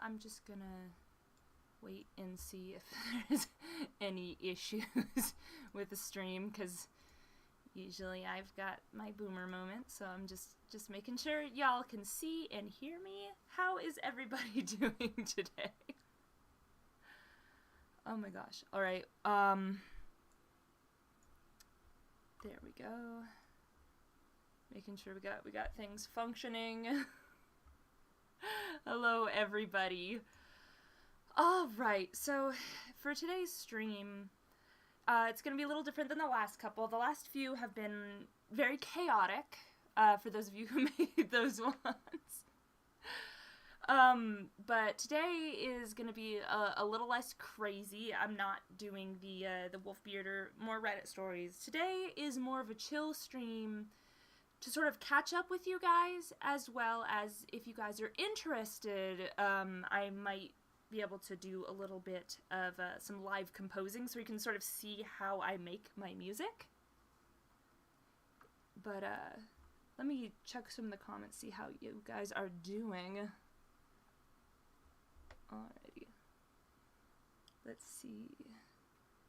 I'm just gonna wait and see if there's any issues with the stream, because usually I've got my boomer moment, so I'm just making sure y'all can see and hear me. How is everybody doing today? Oh my gosh. Alright, there we go. Making sure we got things functioning. Hello everybody. Alright, so for today's stream, it's going to be a little different than the last couple. The last few have been very chaotic, for those of you who made those ones. But today is going to be a little less crazy. I'm not doing the Wolfbeard or more Reddit stories. Today is more of a chill stream to sort of catch up with you guys, as well as if you guys are interested, I might be able to do a little bit of some live composing so you can sort of see how I make my music. But let me check some of the comments, see how you guys are doing. Alrighty. Let's see.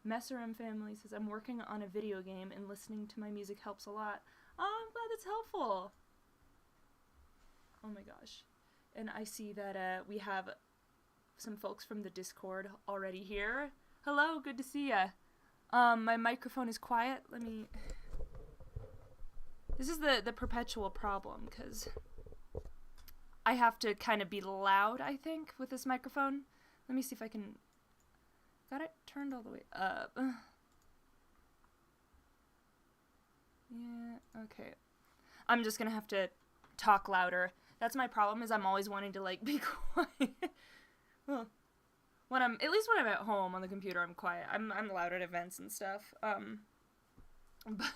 Messerum family says, I'm working on a video game and listening to my music helps a lot. Oh, I'm glad that's helpful. Oh my gosh. And I see that we have some folks from the Discord already here. Hello, good to see ya. My microphone is quiet. Let me... This is the perpetual problem, because I have to kind of be loud, I think, with this microphone. Let me see if I can... Got it turned all the way up. Yeah, okay. I'm just gonna have to talk louder. That's my problem, is I'm always wanting to, like, be quiet. Well, at least when I'm at home on the computer, I'm quiet. I'm loud at events and stuff. But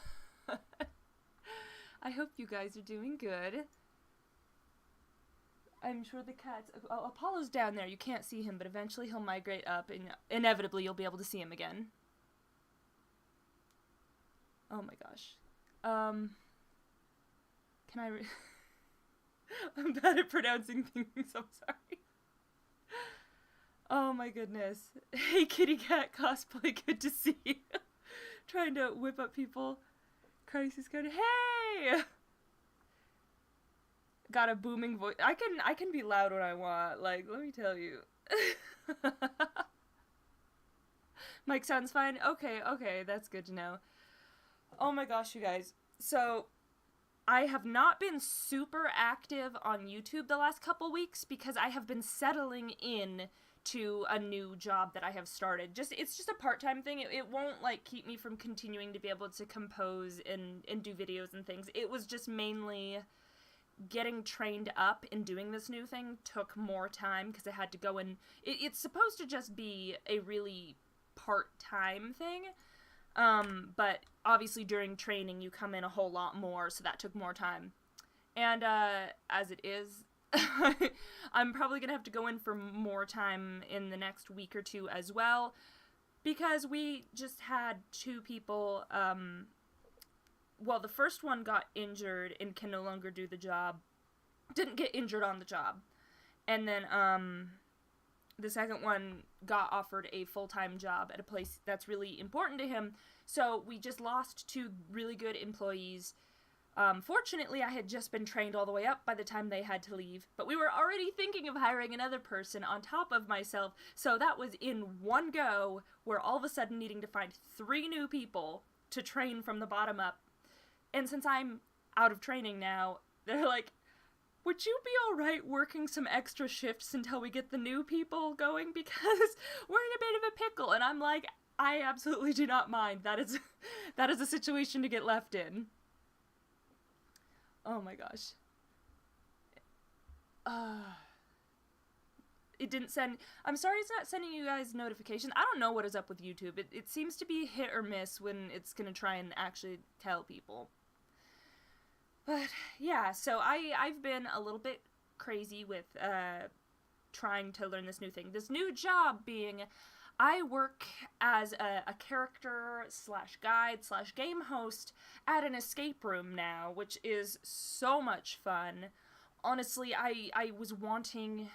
I hope you guys are doing good. I'm sure the cats... Oh, Apollo's down there. You can't see him, but eventually he'll migrate up, and inevitably you'll be able to see him again. Oh my gosh. Can I... I'm bad at pronouncing things, I'm sorry. Oh my goodness. Hey kitty cat cosplay, good to see you. Trying to whip up people. Crisis code. Hey! Got a booming voice. I can be loud when I want, like, let me tell you. Mic sounds fine? Okay, that's good to know. Oh my gosh, you guys. So, I have not been super active on YouTube the last couple weeks because I have been settling in to a new job that I have started. It's just a part-time thing. It won't, like, keep me from continuing to be able to compose and do videos and things. It was just mainly getting trained up in doing this new thing took more time because I had to go and... It's supposed to just be a really part-time thing, but obviously during training you come in a whole lot more, so that took more time. And as it is, I'm probably gonna have to go in for more time in the next week or two as well, because we just had two people, well, the first one got injured and can no longer do the job. Didn't get injured on the job. And then, the second one got offered a full-time job at a place that's really important to him. So we just lost two really good employees. Fortunately, I had just been trained all the way up by the time they had to leave, but we were already thinking of hiring another person on top of myself, so that was in one go, we're all of a sudden needing to find 3 new people to train from the bottom up. And since I'm out of training now, they're like, would you be alright working some extra shifts until we get the new people going? Because we're in a bit of a pickle. And I'm like, I absolutely do not mind. That is a situation to get left in. Oh my gosh. It didn't send... I'm sorry it's not sending you guys notifications. I don't know what is up with YouTube. It seems to be hit or miss when it's gonna try and actually tell people. But, yeah, so I've been a little bit crazy with trying to learn this new thing. This new job being, I work as a character slash guide slash game host at an escape room now, which is so much fun. Honestly, I was wanting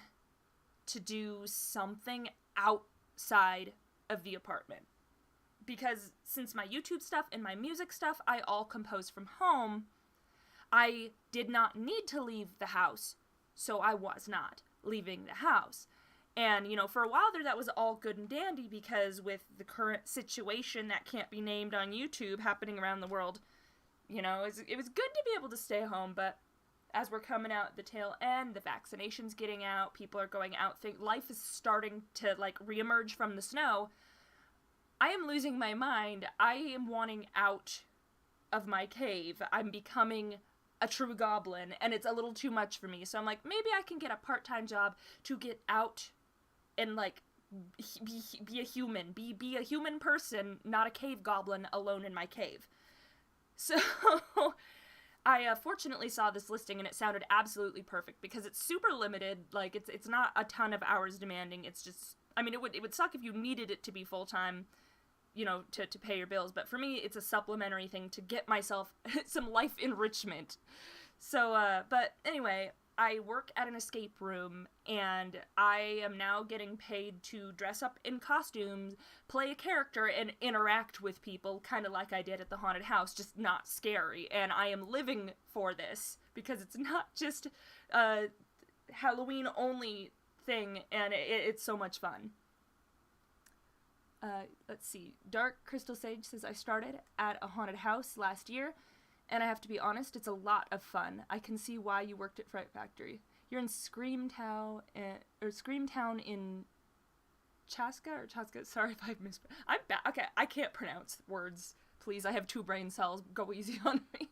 to do something outside of the apartment. Because since my YouTube stuff and my music stuff, I all compose from home, I did not need to leave the house, so I was not leaving the house. And, you know, for a while there, that was all good and dandy, because with the current situation that can't be named on YouTube happening around the world, you know, it was good to be able to stay home. But as we're coming out the tail end, the vaccination's getting out, people are going out, life is starting to, like, reemerge from the snow, I am losing my mind. I am wanting out of my cave. I'm becoming a true goblin, and it's a little too much for me. So I'm like, maybe I can get a part-time job to get out and, like, be a human. Be a human person, not a cave goblin alone in my cave. So I fortunately saw this listing, and it sounded absolutely perfect, because it's super limited. Like, it's not a ton of hours demanding. It's just, I mean, it would suck if you needed it to be full-time, you know, to pay your bills. But for me, it's a supplementary thing to get myself some life enrichment. So, but anyway, I work at an escape room, and I am now getting paid to dress up in costumes, play a character, and interact with people, kind of like I did at the haunted house, just not scary. And I am living for this, because it's not just a Halloween-only thing, and it's so much fun. Let's see. Dark Crystal Sage says, I started at a haunted house last year, and I have to be honest, it's a lot of fun. I can see why you worked at Fright Factory. You're in Screamtown in Chaska. Sorry if I mispronounced. I'm bad. Okay, I can't pronounce words. Please, I have 2 brain cells. Go easy on me.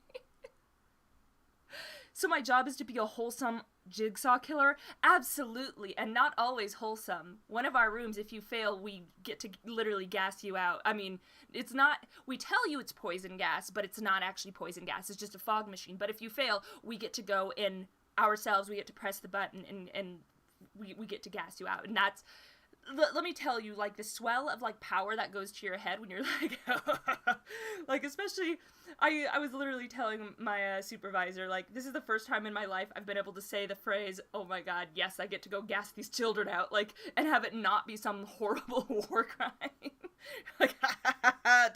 So my job is to be a wholesome jigsaw killer? Absolutely, and not always wholesome. One of our rooms, if you fail, we get to literally gas you out. I mean, it's not, we tell you it's poison gas, but it's not actually poison gas. It's just a fog machine. But if you fail, we get to go in ourselves, we get to press the button, and we get to gas you out. And that's, let me tell you, like, the swell of, like, power that goes to your head when you're like, like, especially, I was literally telling my supervisor, like, this is the first time in my life I've been able to say the phrase, oh my god, yes, I get to go gas these children out, like, and have it not be some horrible war crime. Like,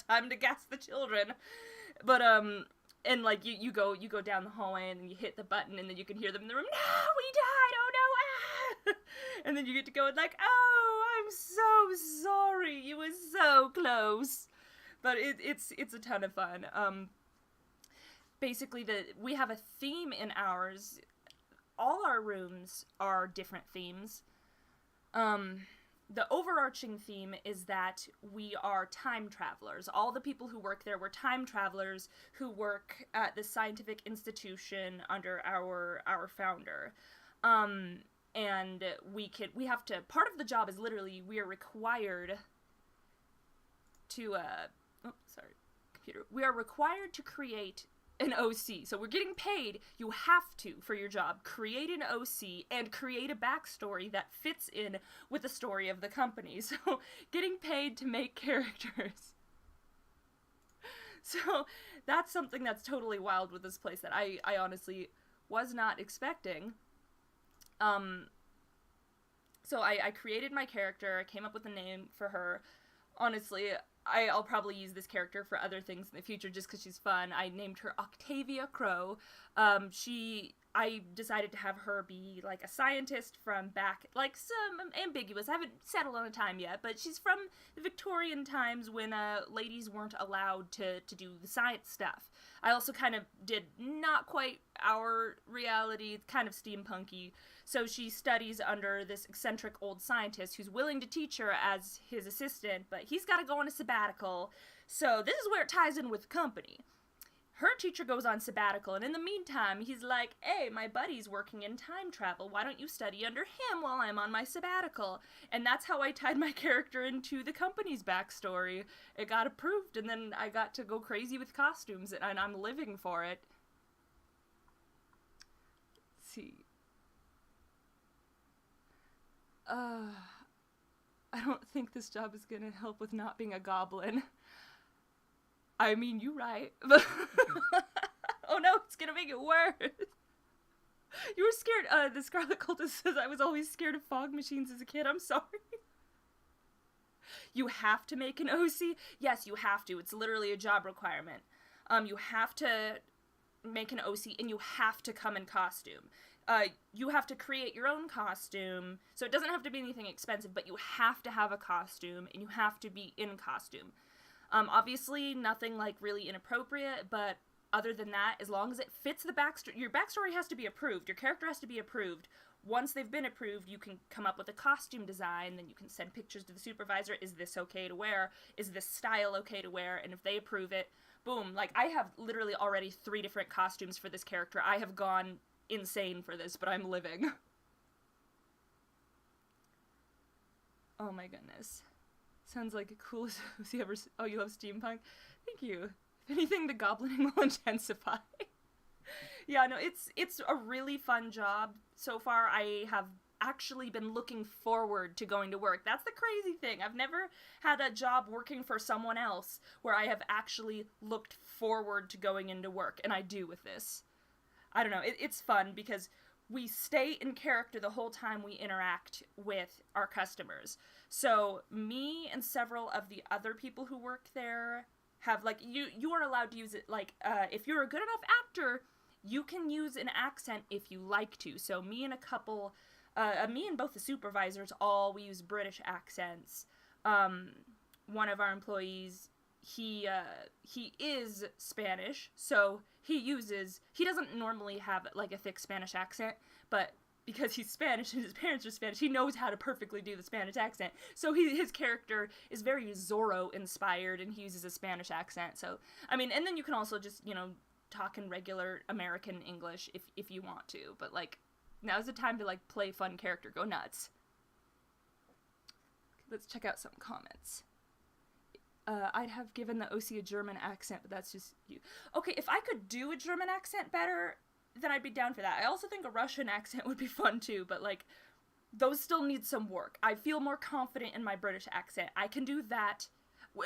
time to gas the children. But, and, like, you go down the hallway, and then you hit the button, and then you can hear them in the room, no, we died, oh no, ah! And then you get to go and, like, oh, I'm so sorry, you were so close. But it's a ton of fun. Basically, we have a theme in ours. All our rooms are different themes. The overarching theme is that we are time travelers. All the people who work there were time travelers who work at the scientific institution under our founder. And we have to, part of the job is literally, we are required to, we are required to create an OC. So we're getting paid, you have to, for your job, create an OC and create a backstory that fits in with the story of the company. So getting paid to make characters. So that's something that's totally wild with this place that I honestly was not expecting. So I created my character, I came up with a name for her. Honestly, I'll probably use this character for other things in the future just because she's fun. I named her Octavia Crow. I decided to have her be, like, a scientist from back, like, some ambiguous. I haven't settled on a time yet, but she's from the Victorian times when ladies weren't allowed to do the science stuff. I also kind of did not quite our reality, kind of steampunky. So she studies under this eccentric old scientist who's willing to teach her as his assistant, but he's got to go on a sabbatical. So this is where it ties in with the company. Her teacher goes on sabbatical, and in the meantime, he's like, hey, my buddy's working in time travel. Why don't you study under him while I'm on my sabbatical? And that's how I tied my character into the company's backstory. It got approved, and then I got to go crazy with costumes, and I'm living for it. Let's see. I don't think this job is gonna help with not being a goblin. I mean, you're right. Oh no, it's gonna make it worse. You were scared. The Scarlet Cultist says I was always scared of fog machines as a kid. I'm sorry. You have to make an OC? Yes, you have to. It's literally a job requirement. You have to make an OC, and you have to come in costume. You have to create your own costume, so it doesn't have to be anything expensive, but you have to have a costume, and you have to be in costume. Obviously, nothing, like, really inappropriate, but other than that, as long as it fits the backstory, your backstory has to be approved, your character has to be approved. Once they've been approved, you can come up with a costume design, then you can send pictures to the supervisor, is this okay to wear, is this style okay to wear, and if they approve it, boom. Like, I have literally already 3 different costumes for this character. I have gone insane for this, but I'm living. Oh my goodness. Sounds like the coolest OC ever. Oh, you love steampunk? Thank you. If anything, the goblining will intensify. Yeah, no, it's a really fun job. So far, I have actually been looking forward to going to work. That's the crazy thing. I've never had a job working for someone else where I have actually looked forward to going into work, and I do with this. I don't know, it's fun because we stay in character the whole time we interact with our customers. So me and several of the other people who work there have, like, you are allowed to use it, like, if you're a good enough actor, you can use an accent if you like to. So me and a couple, me and both the supervisors, we use British accents. One of our employees, he is Spanish, so he doesn't normally have, like, a thick Spanish accent, but because he's Spanish and his parents are Spanish, he knows how to perfectly do the Spanish accent. So his character is very Zorro-inspired, and he uses a Spanish accent. So, I mean, and then you can also just, talk in regular American English if you want to. But, like, now's the time to, like, play fun character. Go nuts. Let's check out some comments. I'd have given the OC a German accent, but that's just you. Okay, if I could do a German accent better, then I'd be down for that. I also think a Russian accent would be fun too, but, like, those still need some work. I feel more confident in my British accent. I can do that.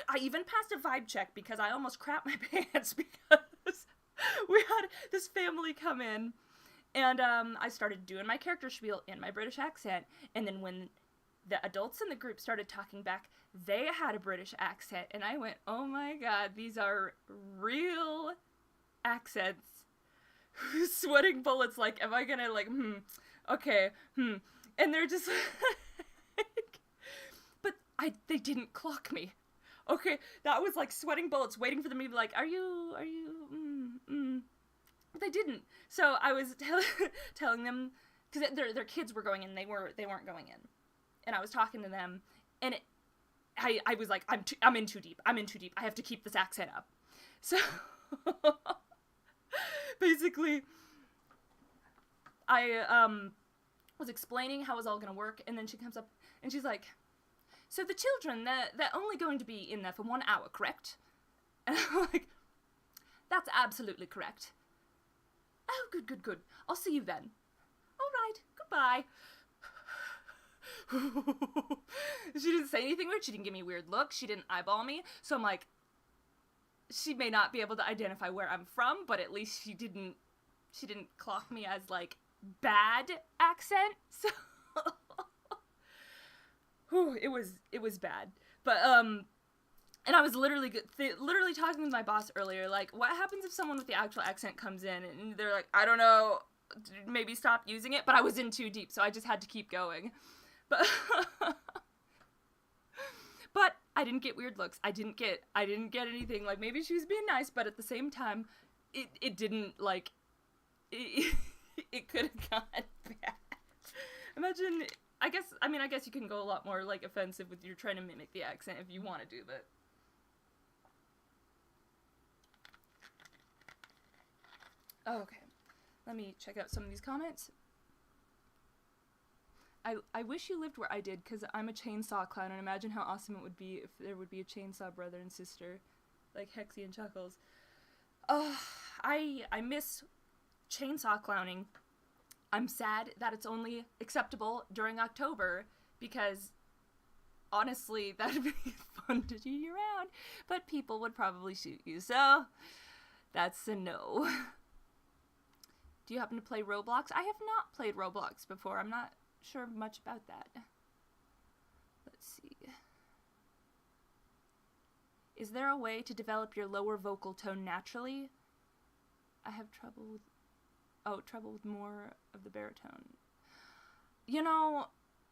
I even passed a vibe check because I almost crapped my pants because we had this family come in, and I started doing my character spiel in my British accent, and then when the adults in the group started talking back, they had a British accent, and I went, oh my god, these are real accents. Sweating bullets, like, am I gonna, like, okay, and they're just like, but they didn't clock me. Okay, that was like sweating bullets, waiting for them to be like, are you, But they didn't. So I was telling them, because their kids were going in, they weren't going in. And I was talking to them, and I was like, I'm in too deep. I have to keep this accent up. So basically, I was explaining how it was all gonna work, and then she comes up and she's like, so the children, they're only going to be in there for 1 hour, correct? And I'm like, that's absolutely correct. Oh, good. I'll see you then. All right, goodbye. She didn't say anything weird. She didn't give me weird looks. She didn't eyeball me. So I'm like, she may not be able to identify where I'm from, but at least she didn't clock me as, like, bad accent. So it was bad. But and I was literally talking with my boss earlier, like, what happens if someone with the actual accent comes in and they're like, I don't know, maybe stop using it, but I was in too deep, so I just had to keep going. But but I didn't get weird looks. I didn't get anything, like, maybe she was being nice, but at the same time, it didn't, like, it could have gone bad. Imagine, I guess you can go a lot more, like, offensive with you're trying to mimic the accent if you want to do that. Oh, okay. Let me check out some of these comments. I wish you lived where I did, because I'm a chainsaw clown, and imagine how awesome it would be if there would be a chainsaw brother and sister, like Hexy and Chuckles. I miss chainsaw clowning. I'm sad that it's only acceptable during October, because honestly, that'd be fun to do year-round, but people would probably shoot you, so that's a no. Do you happen to play Roblox? I have not played Roblox before. I'm not sure much about that. Let's see. Is there a way to develop your lower vocal tone naturally? I have trouble with more of the baritone. You know,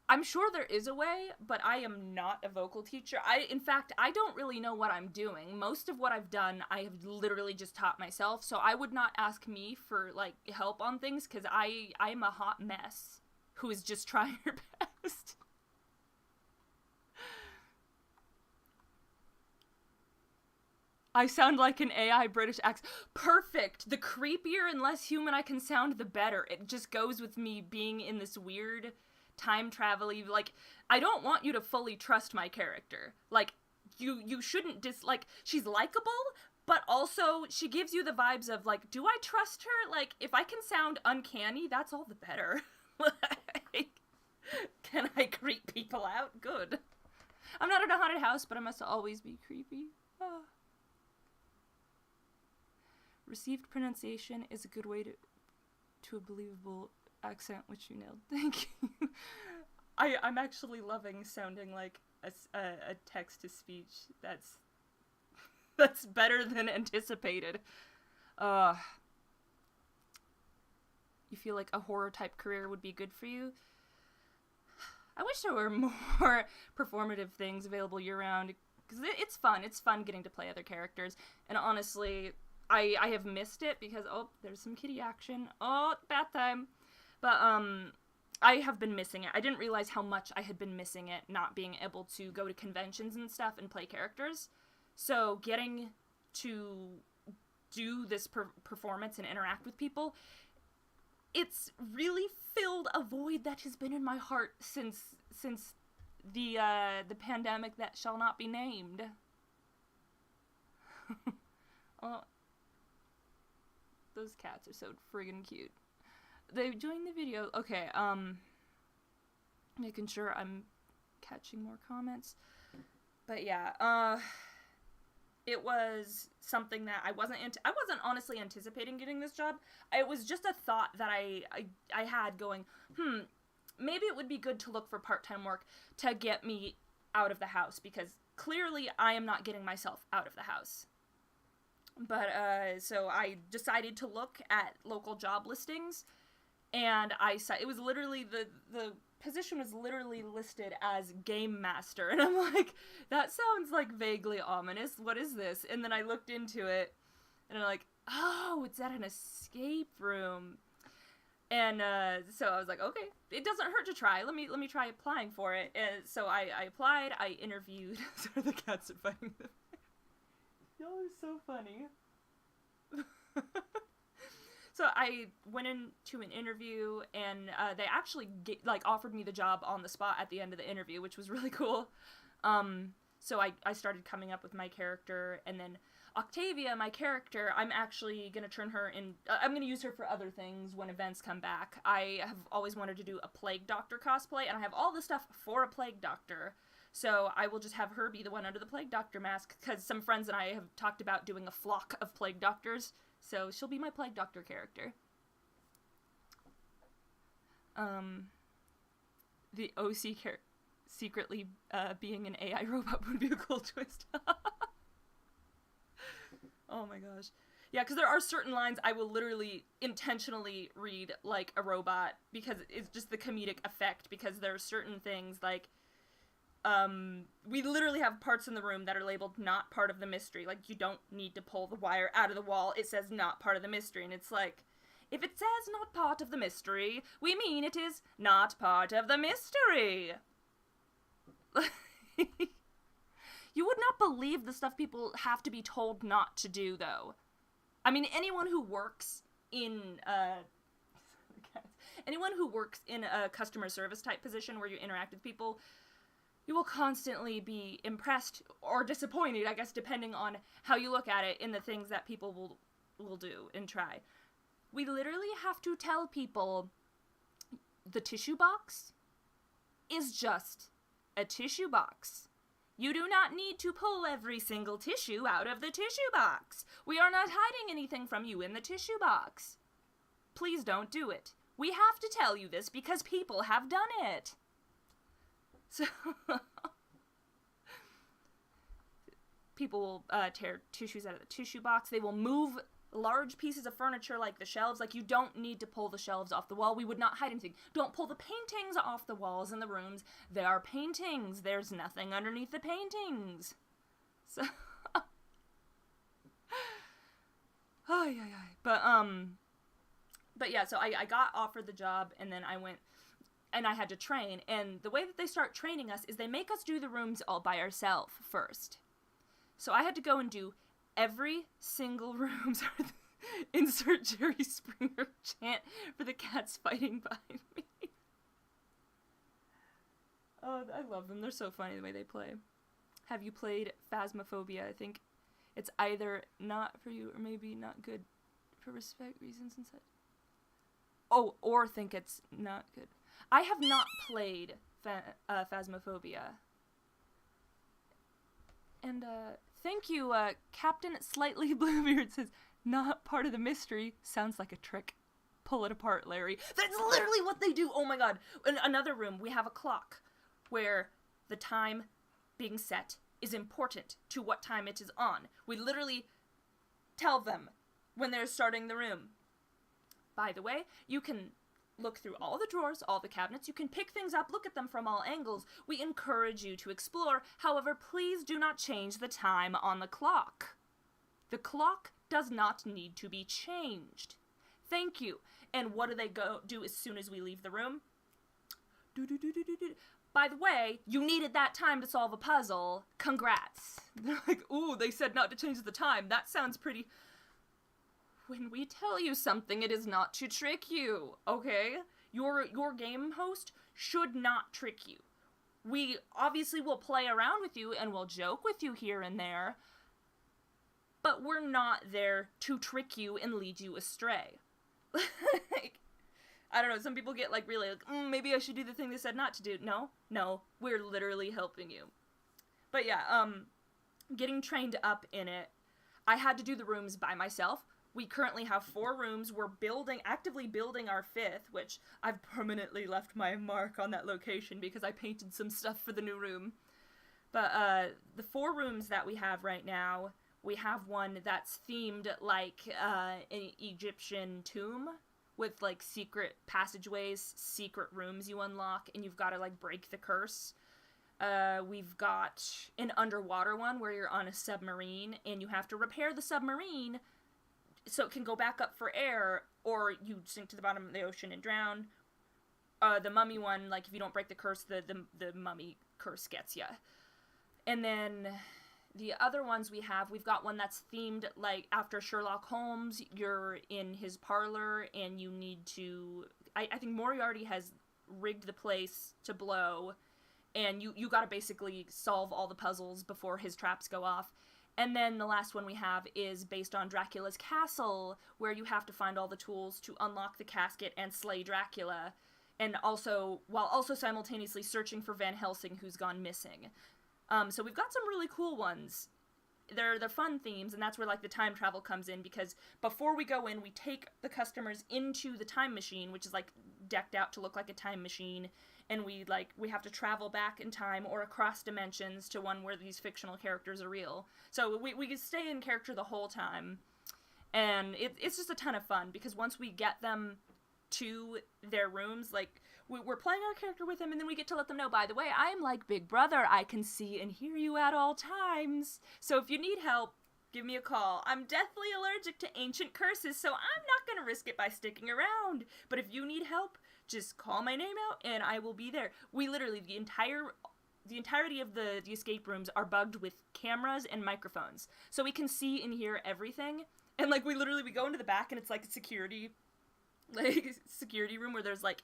I'm sure there is a way, but I am not a vocal teacher. In fact, I don't really know what I'm doing. Most of what I've done, I have literally just taught myself, so I would not ask me for, like, help on things, because I'm a hot mess who is just trying her best. I sound like an AI British accent. Perfect! The creepier and less human I can sound, the better. It just goes with me being in this weird time travel-y, like, I don't want you to fully trust my character. Like, you shouldn't like, she's likable, but also she gives you the vibes of, like, do I trust her? Like, if I can sound uncanny, that's all the better. Like, can I creep people out? Good. I'm not in a haunted house, but I must always be creepy. Oh. Received pronunciation is a good way to a believable accent, which you nailed. Thank you. I'm actually loving sounding like a text-to-speech. That's better than anticipated. You feel like a horror-type career would be good for you? I wish there were more performative things available year-round, because it's fun. It's fun getting to play other characters, and honestly, I have missed it because, oh, there's some kitty action. Oh, bath time. But, I have been missing it. I didn't realize how much I had been missing it, not being able to go to conventions and stuff and play characters. So, getting to do this performance and interact with people, it's really filled a void that has been in my heart since the pandemic that shall not be named. Oh, those cats are so friggin' cute. They joined the video. Okay, making sure I'm catching more comments. But yeah, it was something that I wasn't honestly anticipating getting this job. It was just a thought that I had going, maybe it would be good to look for part-time work to get me out of the house, because clearly I am not getting myself out of the house. But, so I decided to look at local job listings, and I saw, it was literally, the position was literally listed as game master, and I'm like, that sounds, like, vaguely ominous, what is this? And then I looked into it, and I'm like, oh, it's at an escape room. And, so I was like, okay, it doesn't hurt to try, let me try applying for it. And so I applied, I interviewed, sorry, the cats are fighting them. Y'all are so funny. So I went into an interview, and they actually offered me the job on the spot at the end of the interview, which was really cool. So I started coming up with my character, and then Octavia, my character, I'm actually gonna turn her in. I'm gonna use her for other things when events come back. I have always wanted to do a Plague Doctor cosplay, and I have all the stuff for a Plague Doctor. So I will just have her be the one under the Plague Doctor mask, because some friends and I have talked about doing a flock of Plague Doctors, so she'll be my Plague Doctor character. The OC secretly being an AI robot would be a cool twist. Oh my gosh. Yeah, because there are certain lines I will literally intentionally read like a robot, because it's just the comedic effect, because there are certain things like, we literally have parts in the room that are labeled not part of the mystery. Like, you don't need to pull the wire out of the wall. It says not part of the mystery. And it's like, if it says not part of the mystery, we mean it is not part of the mystery. You would not believe the stuff people have to be told not to do, though. I mean, anyone who works in a customer service type position where you interact with people, you will constantly be impressed or disappointed, I guess, depending on how you look at it, in the things that people will do and try. We literally have to tell people the tissue box is just a tissue box. You do not need to pull every single tissue out of the tissue box. We are not hiding anything from you in the tissue box. Please don't do it. We have to tell you this because people have done it. So, people will tear tissues out of the tissue box. They will move large pieces of furniture like the shelves. Like, you don't need to pull the shelves off the wall. We would not hide anything. Don't pull the paintings off the walls in the rooms. They are paintings. There's nothing underneath the paintings. So, but yeah, so I got offered the job, and then I went, and I had to train, and the way that they start training us is they make us do the rooms all by ourselves first. So I had to go and do every single room. Insert Jerry Springer chant for the cats fighting behind me. Oh, I love them. They're so funny the way they play. Have you played Phasmophobia? I think it's either not for you or maybe not good for respect reasons and such. Oh, or think it's not good. I have not played Phasmophobia. And, thank you, Captain Slightly Bluebeard says, not part of the mystery. Sounds like a trick. Pull it apart, Larry. That's literally what they do! Oh my god. In another room, we have a clock where the time being set is important to what time it is on. We literally tell them when they're starting the room. By the way, you can look through all the drawers, all the cabinets. You can pick things up, look at them from all angles. We encourage you to explore. However, please do not change the time on the clock. The clock does not need to be changed. Thank you. And what do they do as soon as we leave the room? By the way, you needed that time to solve a puzzle. Congrats. They're like, ooh, they said not to change the time. That sounds pretty... When we tell you something, it is not to trick you, okay? Your game host should not trick you. We obviously will play around with you and we'll joke with you here and there, but we're not there to trick you and lead you astray. Like, I don't know, some people get like really like, maybe I should do the thing they said not to do. No, we're literally helping you. But yeah, getting trained up in it, I had to do the rooms by myself. We currently have 4 rooms. We're actively building our 5th, which I've permanently left my mark on that location because I painted some stuff for the new room. But the 4 rooms that we have right now, we have one that's themed like an Egyptian tomb with like secret passageways, secret rooms you unlock, and you've got to like break the curse. We've got an underwater one where you're on a submarine and you have to repair the submarine so it can go back up for air, or you sink to the bottom of the ocean and drown. The mummy one, like, if you don't break the curse, the mummy curse gets ya. And then the other ones we've got one that's themed, like, after Sherlock Holmes, you're in his parlor, and you need to... I think Moriarty has rigged the place to blow, and you gotta basically solve all the puzzles before his traps go off. And then the last one we have is based on Dracula's castle, where you have to find all the tools to unlock the casket and slay Dracula, and while also simultaneously searching for Van Helsing, who's gone missing. So we've got some really cool ones. They're fun themes, and that's where like the time travel comes in, because before we go in, we take the customers into the time machine, which is like decked out to look like a time machine, and we have to travel back in time or across dimensions to one where these fictional characters are real. So we stay in character the whole time, and it's just a ton of fun, because once we get them to their rooms, like, we're playing our character with them, and then we get to let them know, by the way, I am like Big Brother, I can see and hear you at all times, so if you need help, give me a call. I'm deathly allergic to ancient curses, so I'm not gonna risk it by sticking around, but if you need help, just call my name out, and I will be there. We literally, the entirety of the escape rooms are bugged with cameras and microphones, so we can see and hear everything, and, like, we go into the back, and it's, like, a security room where there's, like,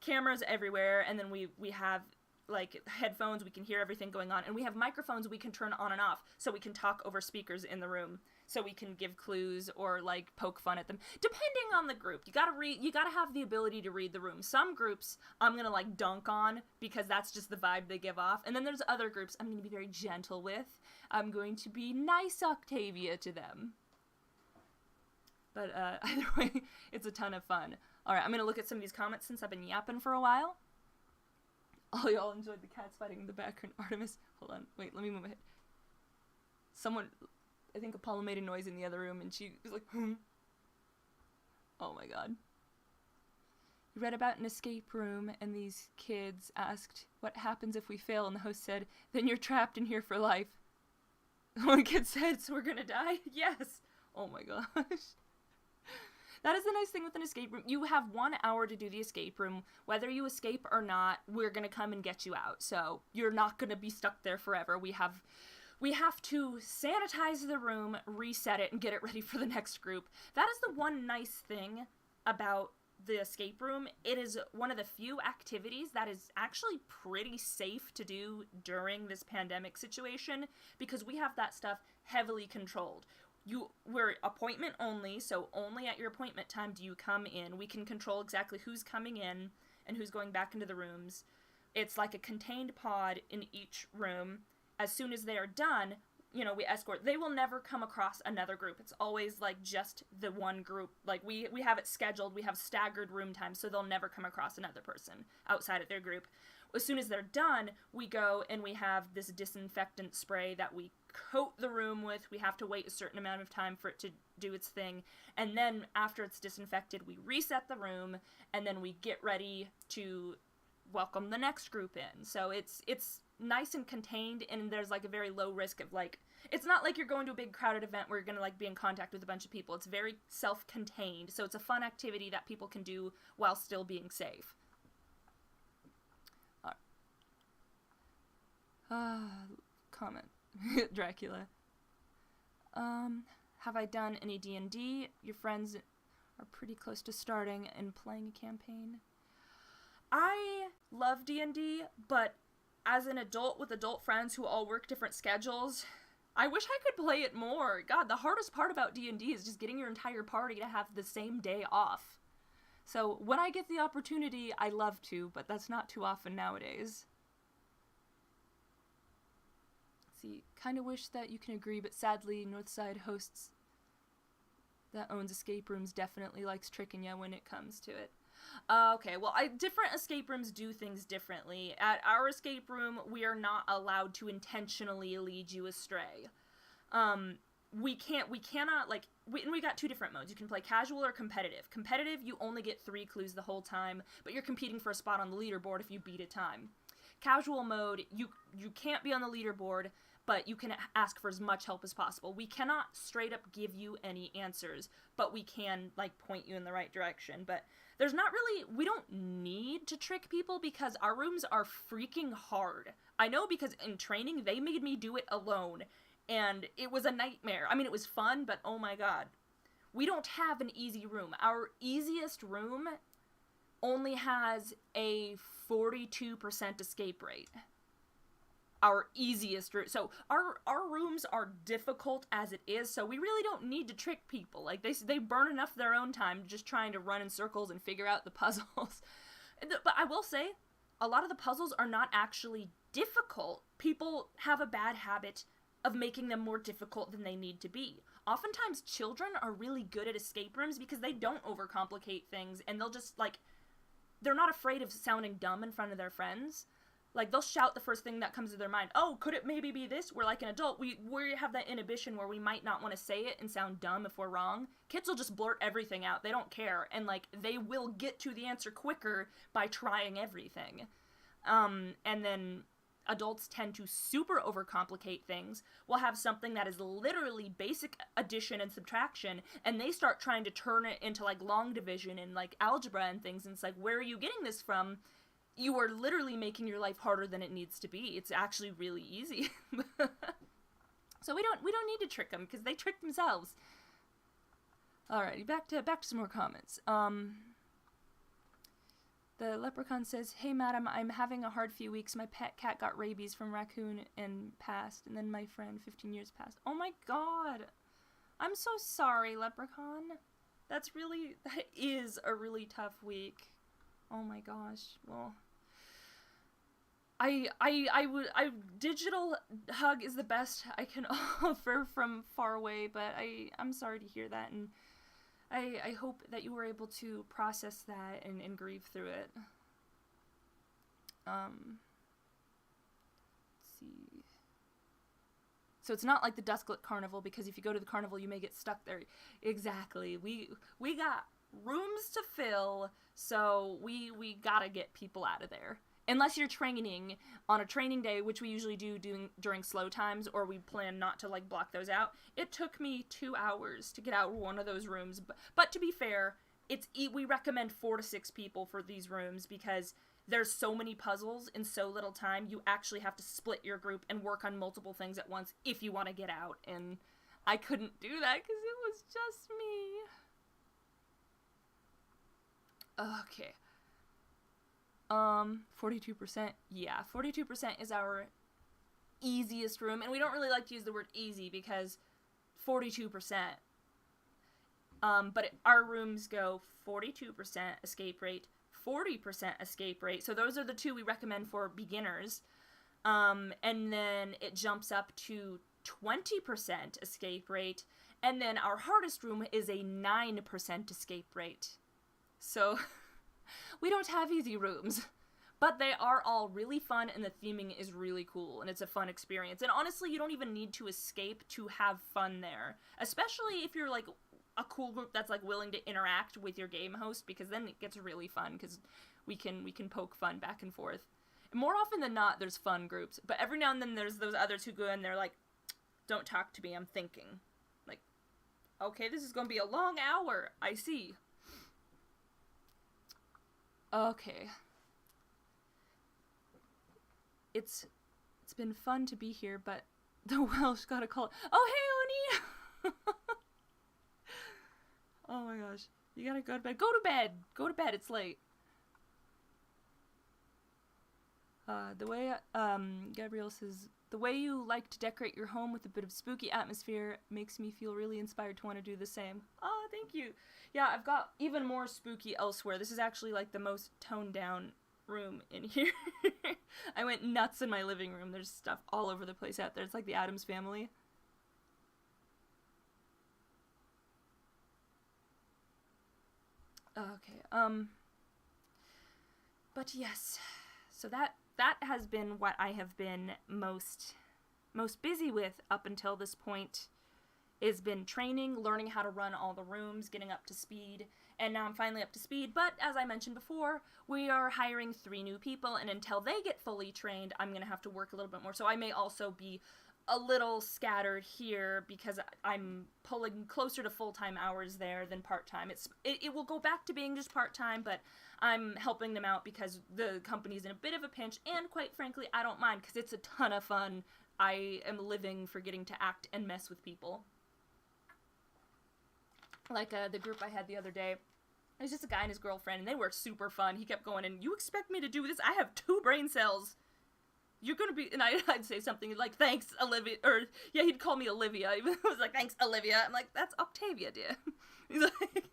cameras everywhere, and then we have, like, headphones, we can hear everything going on, and we have microphones we can turn on and off, so we can talk over speakers in the room, so we can give clues or, like, poke fun at them, depending on the group. You gotta have the ability to read the room. Some groups I'm gonna, like, dunk on, because that's just the vibe they give off, and then there's other groups I'm gonna be very gentle with. I'm going to be nice Octavia to them. But either way, it's a ton of fun. All right, I'm gonna look at some of these comments since I've been yapping for a while. Oh, y'all enjoyed the cats fighting in the background. Artemis, hold on, wait, let me move my head. Someone, I think Apollo made a noise in the other room, and she was like, hmm. Oh my god. We read about an escape room, and these kids asked, what happens if we fail? And the host said, then you're trapped in here for life. One kid said, so we're gonna die? Yes! Oh my gosh. That is the nice thing with an escape room. You have 1 hour to do the escape room. Whether you escape or not, we're gonna come and get you out. So you're not gonna be stuck there forever. We have to sanitize the room, reset it, and get it ready for the next group. That is the one nice thing about the escape room. It is one of the few activities that is actually pretty safe to do during this pandemic situation, because we have that stuff heavily controlled. We're appointment only, so only at your appointment time do you come in. We can control exactly who's coming in and who's going back into the rooms. It's like a contained pod in each room. As soon as they are done, you know, we escort. They will never come across another group. It's always like just the one group. Like we have it scheduled. We have staggered room time, so they'll never come across another person outside of their group. As soon as they're done, we go and we have this disinfectant spray that we coat the room with. We have to wait a certain amount of time for it to do its thing. And then after it's disinfected, we reset the room, and then we get ready to welcome the next group in. So it's nice and contained, and there's like a very low risk of like, it's not like you're going to a big crowded event where you're going to like be in contact with a bunch of people. It's very self-contained. So it's a fun activity that people can do while still being safe. Comment. Dracula. Have I done any D&D? Your friends are pretty close to starting and playing a campaign. I love D&D, but as an adult with adult friends who all work different schedules, I wish I could play it more. God, the hardest part about D&D is just getting your entire party to have the same day off. So when I get the opportunity, I love to, but that's not too often nowadays. See, kind of wish that you can agree, but sadly, Northside hosts that owns escape rooms definitely likes tricking you when it comes to it. Okay, well, different escape rooms do things differently. At our escape room, we are not allowed to intentionally lead you astray. We cannot, like, we got 2 different modes. You can play casual or competitive. Competitive, you only get 3 clues the whole time, but you're competing for a spot on the leaderboard if you beat a time. Casual mode, you can't be on the leaderboard, but you can ask for as much help as possible. We cannot straight up give you any answers, but we can, like, point you in the right direction. But there's not really, we don't need to trick people because our rooms are freaking hard. I know because in training, they made me do it alone, and it was a nightmare. I mean, it was fun, but oh my god. We don't have an easy room. Our easiest room only has a 42% escape rate. Our easiest room. So our rooms are difficult as it is, so we really don't need to trick people. Like, they burn enough of their own time just trying to run in circles and figure out the puzzles. But I will say, a lot of the puzzles are not actually difficult. People have a bad habit of making them more difficult than they need to be. Oftentimes, children are really good at escape rooms because they don't overcomplicate things, and they'll just, like, they're not afraid of sounding dumb in front of their friends. Like, they'll shout the first thing that comes to their mind. Oh, could it maybe be this? We're like an adult. We have that inhibition where we might not want to say it and sound dumb if we're wrong. Kids will just blurt everything out. They don't care. And, like, they will get to the answer quicker by trying everything. And then adults tend to super overcomplicate things. We'll have something that is literally basic addition and subtraction, and they start trying to turn it into, like, long division and, like, algebra and things. And it's like, where are you getting this from? You are literally making your life harder than it needs to be. It's actually really easy. So we don't need to trick them because they trick themselves. Alrighty, back to some more comments. The leprechaun says, "Hey madam, I'm having a hard few weeks. My pet cat got rabies from raccoon and passed, and then my friend 15 years passed." Oh my god. I'm so sorry, leprechaun. That is a really tough week. Oh my gosh. Well, digital hug is the best I can offer from far away, but I'm sorry to hear that, and I hope that you were able to process that and grieve through it. Let's see. So it's not like the Dusklit Carnival, because if you go to the carnival, you may get stuck there. Exactly. We got rooms to fill, so we gotta get people out of there. Unless you're training on a training day, which we usually do during slow times, or we plan not to, like, block those out. It took me 2 hours to get out of one of those rooms. But to be fair, we recommend 4 to 6 people for these rooms, because there's so many puzzles in so little time. You actually have to split your group and work on multiple things at once if you want to get out. And I couldn't do that because it was just me. Okay. 42%. Yeah, 42% is our easiest room. And we don't really like to use the word easy because 42%. But our rooms go 42% escape rate, 40% escape rate. So those are the two we recommend for beginners. And then it jumps up to 20% escape rate. And then our hardest room is a 9% escape rate. So we don't have easy rooms. But they are all really fun, and the theming is really cool, and it's a fun experience. And honestly, you don't even need to escape to have fun there. Especially if you're, like, a cool group that's, like, willing to interact with your game host, because then it gets really fun, because we can poke fun back and forth. And more often than not, there's fun groups. But every now and then there's those others who go in, they're like, don't talk to me, I'm thinking. Like, okay, this is gonna be a long hour. I see. Okay. It's been fun to be here, but the Welsh got a call. Oh, hey, Oni! Oh my gosh. You gotta go to bed. Go to bed! Go to bed, it's late. The way, Gabrielle says, the way you like to decorate your home with a bit of spooky atmosphere makes me feel really inspired to want to do the same. Oh, thank you. Yeah, I've got even more spooky elsewhere. This is actually, like, the most toned down room in here. I went nuts in my living room. There's stuff all over the place out there. It's like the Addams Family. Okay, but yes, so that has been what I have been most busy with up until this point. Is been training, learning how to run all the rooms, getting up to speed, and now I'm finally up to speed. But as I mentioned before, we are hiring 3 new people, and until they get fully trained, I'm gonna have to work a little bit more. So I may also be a little scattered here because I'm pulling closer to full-time hours there than part-time. It will go back to being just part-time, but I'm helping them out because the company's in a bit of a pinch, and quite frankly, I don't mind because it's a ton of fun. I am living for getting to act and mess with people. Like, the group I had the other day, it was just a guy and his girlfriend, and they were super fun. He kept going, and you expect me to do this? I have 2 brain cells. You're gonna be, and I'd say something like, thanks, Olivia, or, yeah, he'd call me Olivia. He was like, thanks, Olivia. I'm like, that's Octavia, dear. He's like,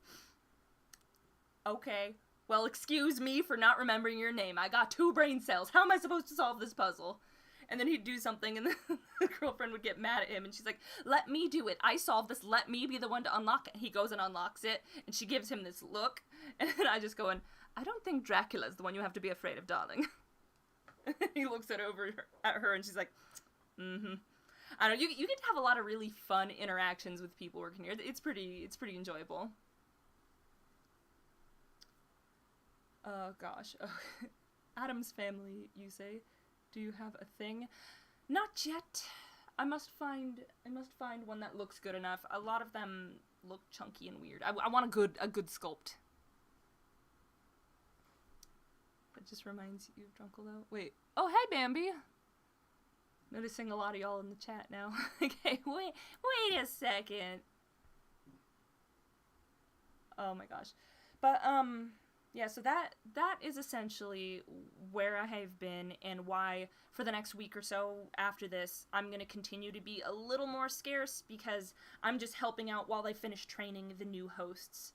okay, well, excuse me for not remembering your name. I got 2 brain cells. How am I supposed to solve this puzzle? And then he'd do something, and the girlfriend would get mad at him, and she's like, let me do it. I solved this. Let me be the one to unlock it. He goes and unlocks it, and she gives him this look, and I just go in, I don't think Dracula's the one you have to be afraid of, darling. He looks at her, and she's like, mm-hmm. I don't know, you get to have a lot of really fun interactions with people working here. It's pretty enjoyable. Oh, gosh. Oh. Addams Family, you say? Do you have a thing? Not yet. I must find one that looks good enough. A lot of them look chunky and weird. I want a good sculpt. That just reminds you of Drunkle. Wait. Oh, hey, Bambi. Noticing a lot of y'all in the chat now. Okay, wait a second. Oh my gosh. But, yeah, so that is essentially where I have been and why for the next week or so after this, I'm going to continue to be a little more scarce because I'm just helping out while I finish training the new hosts.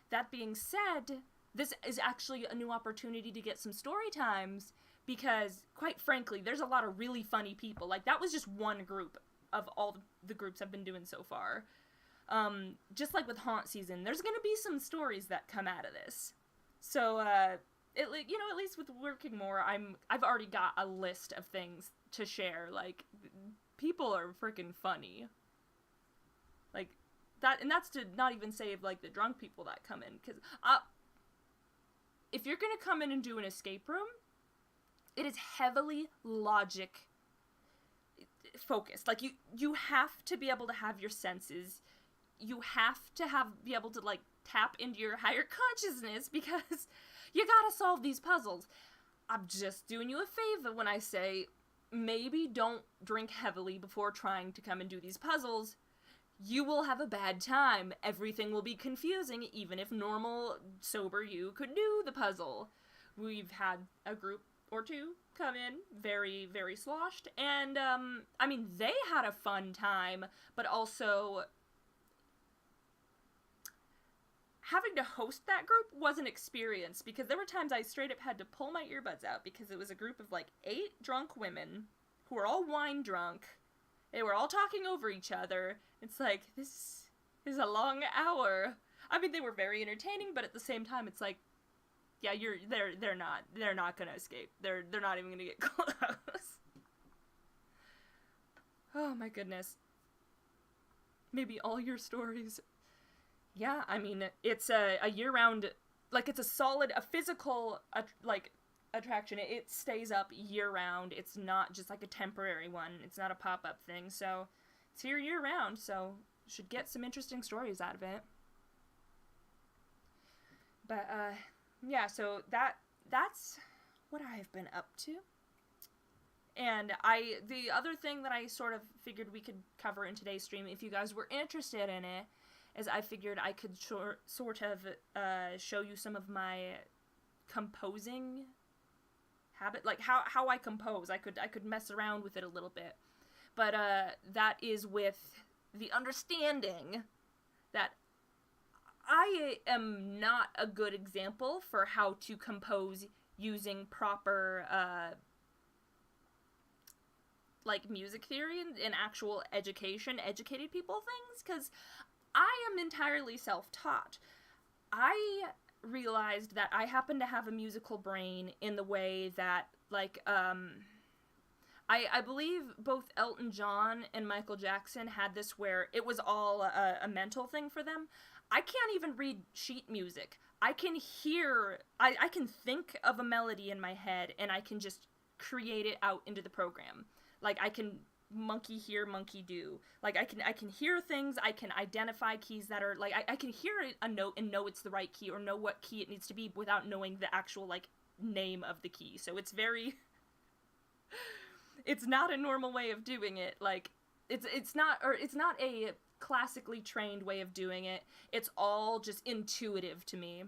That being said, this is actually a new opportunity to get some story times because, quite frankly, there's a lot of really funny people. Like, that was just one group of all the groups I've been doing so far. just like with haunt season, there's gonna be some stories that come out of this. So, at least with working more, I've already got a list of things to share. Like, people are freaking funny. Like, that, and that's to not even say of, like, the drunk people that come in, because, if you're gonna come in and do an escape room, it is heavily logic focused. Like, you have to be able to have your senses. You have to be able to, like, tap into your higher consciousness, because you gotta solve these puzzles. I'm just doing you a favor when I say, maybe don't drink heavily before trying to come and do these puzzles. You will have a bad time. Everything will be confusing, even if normal, sober you could do the puzzle. We've had a group or two come in, very, very sloshed, and, I mean, they had a fun time, but also having to host that group was an experience, because there were times I straight up had to pull my earbuds out, because it was a group of, like, 8 drunk women who were all wine drunk. They were all talking over each other. It's like, this is a long hour. I mean, they were very entertaining, but at the same time, it's like, yeah, they're not gonna escape. They're not even gonna get close. Oh my goodness. Maybe all your stories. Yeah, I mean, it's a year-round, like, it's a solid, a physical, attraction. It stays up year-round. It's not just, like, a temporary one. It's not a pop-up thing, so it's here year-round, so should get some interesting stories out of it. But, yeah, so that's what I've been up to. And the other thing that I sort of figured we could cover in today's stream, if you guys were interested in it, is I figured I could sort of show you some of my composing habit, like how I compose. I could mess around with it a little bit, but that is with the understanding that I am not a good example for how to compose using proper like music theory and actual educated people things, because I am entirely self-taught. I realized that I happen to have a musical brain in the way that, like, I believe both Elton John and Michael Jackson had this where it was all a mental thing for them. I can't even read sheet music. I can think of a melody in my head, and I can just create it out into the program. Like, I can monkey hear, monkey do. Like, I can hear things, I can identify keys that are, like, I can hear a note and know it's the right key, or know what key it needs to be without knowing the actual, like, name of the key. So it's very... it's not a normal way of doing it. Like, it's not a classically trained way of doing it. It's all just intuitive to me.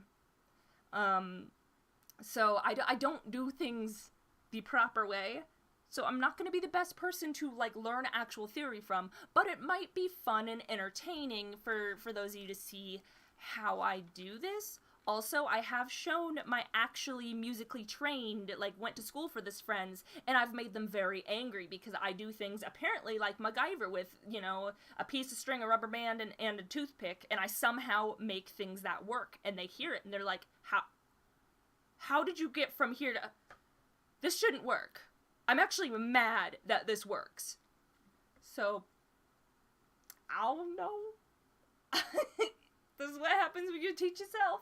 So I don't do things the proper way. So I'm not going to be the best person to, like, learn actual theory from, but it might be fun and entertaining for those of you to see how I do this. Also, I have shown my actually musically trained, like, went to school for this friends, and I've made them very angry because I do things apparently like MacGyver with, you know, a piece of string, a rubber band, and a toothpick, and I somehow make things that work, and they hear it, and they're like, how did you get from here to... This shouldn't work. I'm actually mad that this works. So, I don't know. This is what happens when you teach yourself.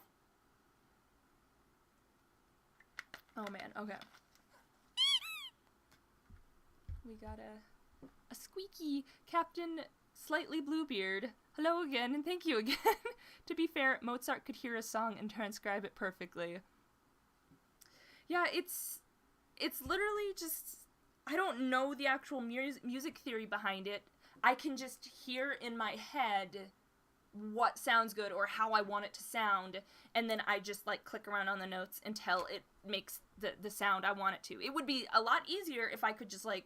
Oh man, okay. We got a squeaky Captain Slightly Bluebeard. Hello again, and thank you again. To be fair, Mozart could hear a song and transcribe it perfectly. Yeah, it's literally just, I don't know the actual music theory behind it. I can just hear in my head what sounds good or how I want it to sound, and then I just, like, click around on the notes until it makes the sound I want it to. It would be a lot easier if I could just, like,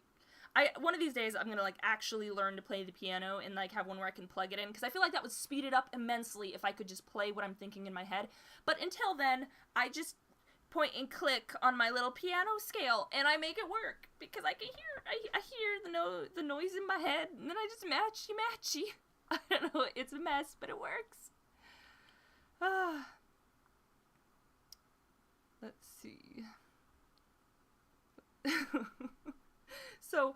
one of these days I'm gonna, like, actually learn to play the piano and, like, have one where I can plug it in, because I feel like that would speed it up immensely if I could just play what I'm thinking in my head. But until then, I just point and click on my little piano scale, and I make it work, because I can hear, I hear the noise in my head, and then I just matchy. I don't know, it's a mess, but it works. Let's see. So,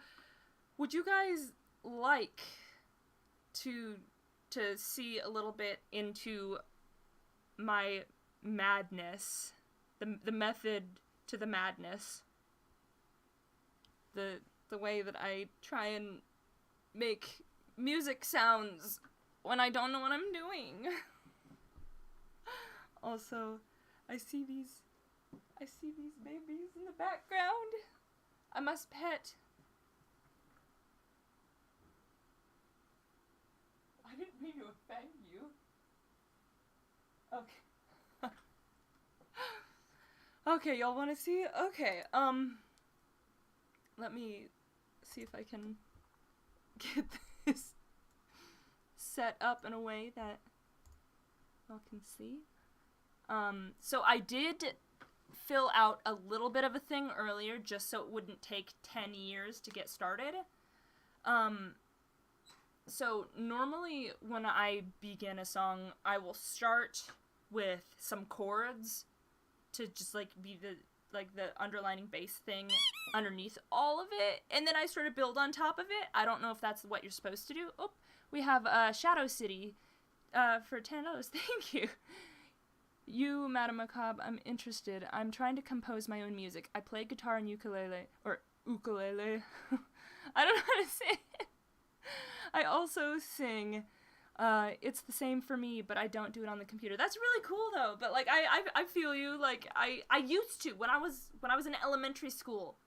would you guys like to see a little bit into my madness, the method to the madness, the way that I try and make music sounds when I don't know what I'm doing? Also, I see these babies in the background. I must pet. I didn't mean to offend you. Okay. Okay, y'all wanna see? Okay, let me see if I can get this set up in a way that y'all can see. So I did fill out a little bit of a thing earlier just so it wouldn't take 10 years to get started. So normally when I begin a song, I will start with some chords to just like be the underlining bass thing underneath all of it, and then I sort of build on top of it. I don't know if that's what you're supposed to do. Oh, we have Shadow City for $10. Thank you. You, MadameMacabre, I'm interested. I'm trying to compose my own music. I play guitar and ukulele. I don't know how to say it. I also sing. It's the same for me, but I don't do it on the computer. That's really cool though. But like I feel you. Like I used to when I was in elementary school,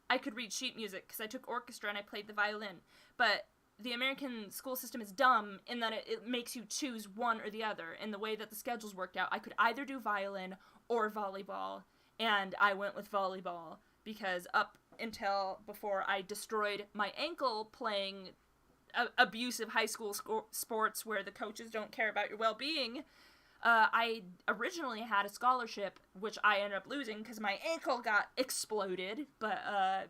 I could read sheet music because I took orchestra and I played the violin. But the American school system is dumb in that it makes you choose one or the other. And the way that the schedules worked out, I could either do violin or volleyball, and I went with volleyball because up until before I destroyed my ankle playing abusive high school sports where the coaches don't care about your well-being, I originally had a scholarship, which I ended up losing because my ankle got exploded, but I'm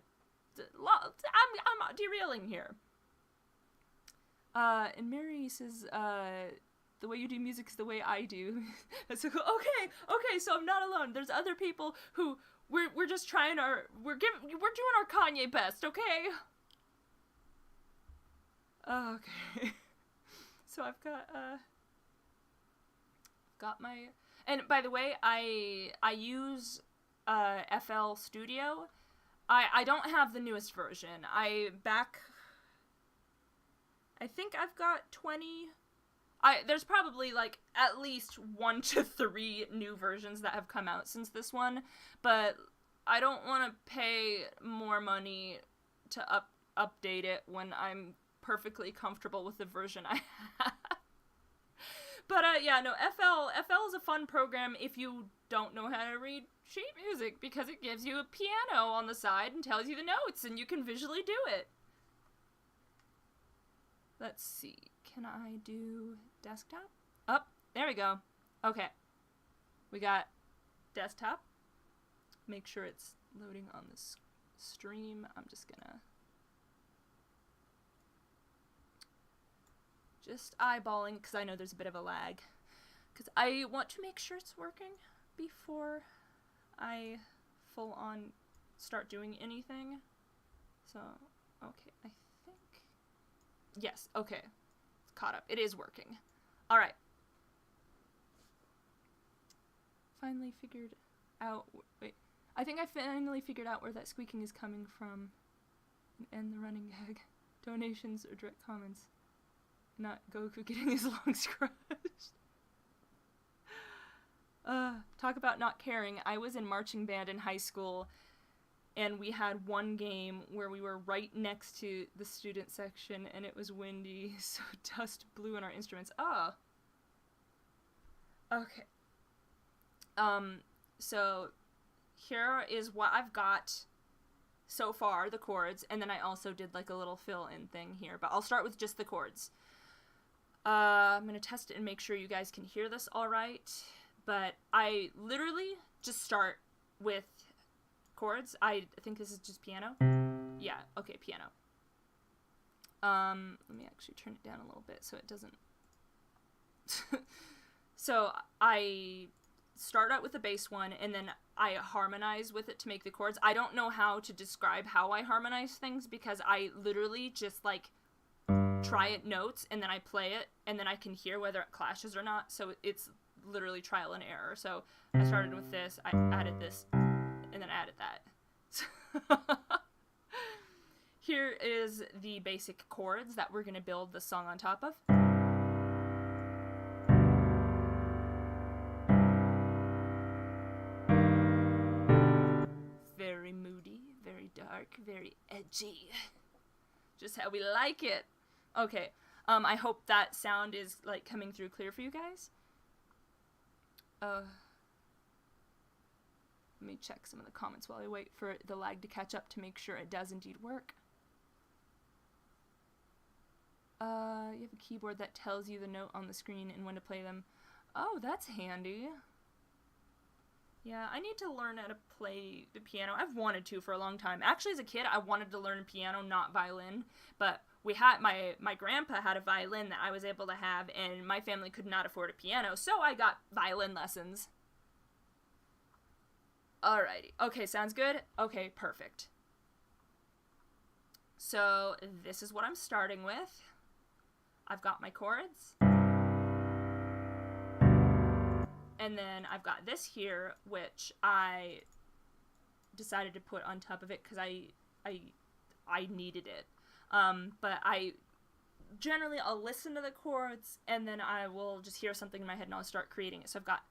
derailing here. And Mary says, the way you do music is the way I do. That's so cool. Okay, so I'm not alone. There's other people who we're just trying we're doing our Kanye best, okay? Okay. So I've got my, and by the way, I use FL Studio. I don't have the newest version. I think I've got 20. There's probably like at least 1 to 3 new versions that have come out since this one, but I don't want to pay more money to update it when I'm perfectly comfortable with the version I have. But yeah, no, FL is a fun program if you don't know how to read sheet music, because it gives you a piano on the side and tells you the notes and you can visually do it. Let's see, can I do desktop? Oh, there we go. Okay, we got desktop. Make sure it's loading on this stream. I'm just gonna eyeballing, because I know there's a bit of a lag, because I want to make sure it's working before I full on start doing anything. So, okay, I think, yes, okay, it's caught up. It is working. All right. Finally figured out, wait, I think I finally figured out where that squeaking is coming from. And the running gag. Donations or direct comments. Not Goku getting his lungs crushed. Talk about not caring. I was in marching band in high school, and we had one game where we were right next to the student section, and it was windy, so dust blew in our instruments. Oh. Okay. So here is what I've got so far, the chords, and then I also did like a little fill-in thing here, but I'll start with just the chords. I'm gonna test it and make sure you guys can hear this all right, but I literally just start with chords. I think this is just piano. Yeah, okay, piano. Let me actually turn it down a little bit so it doesn't... So I start out with the bass one, and then I harmonize with it to make the chords. I don't know how to describe how I harmonize things, because I literally just, like, try it notes, and then I play it, and then I can hear whether it clashes or not, so it's literally trial and error. So I started with this, I added this, and then added that. Here is the basic chords that we're going to build the song on top of. Very moody, very dark, very edgy. Just how we like it. Okay, I hope that sound is, like, coming through clear for you guys. Let me check some of the comments while I wait for the lag to catch up to make sure it does indeed work. You have a keyboard that tells you the note on the screen and when to play them. Oh, that's handy. Yeah, I need to learn how to play the piano. I've wanted to for a long time. Actually, as a kid, I wanted to learn piano, not violin. But we had my grandpa had a violin that I was able to have, and my family could not afford a piano, so I got violin lessons. Alrighty. Okay, sounds good? Okay, perfect. So, this is what I'm starting with. I've got my chords. And then I've got this here, which I decided to put on top of it because I needed it. But generally I'll listen to the chords, and then I will just hear something in my head and I'll start creating it. So I've got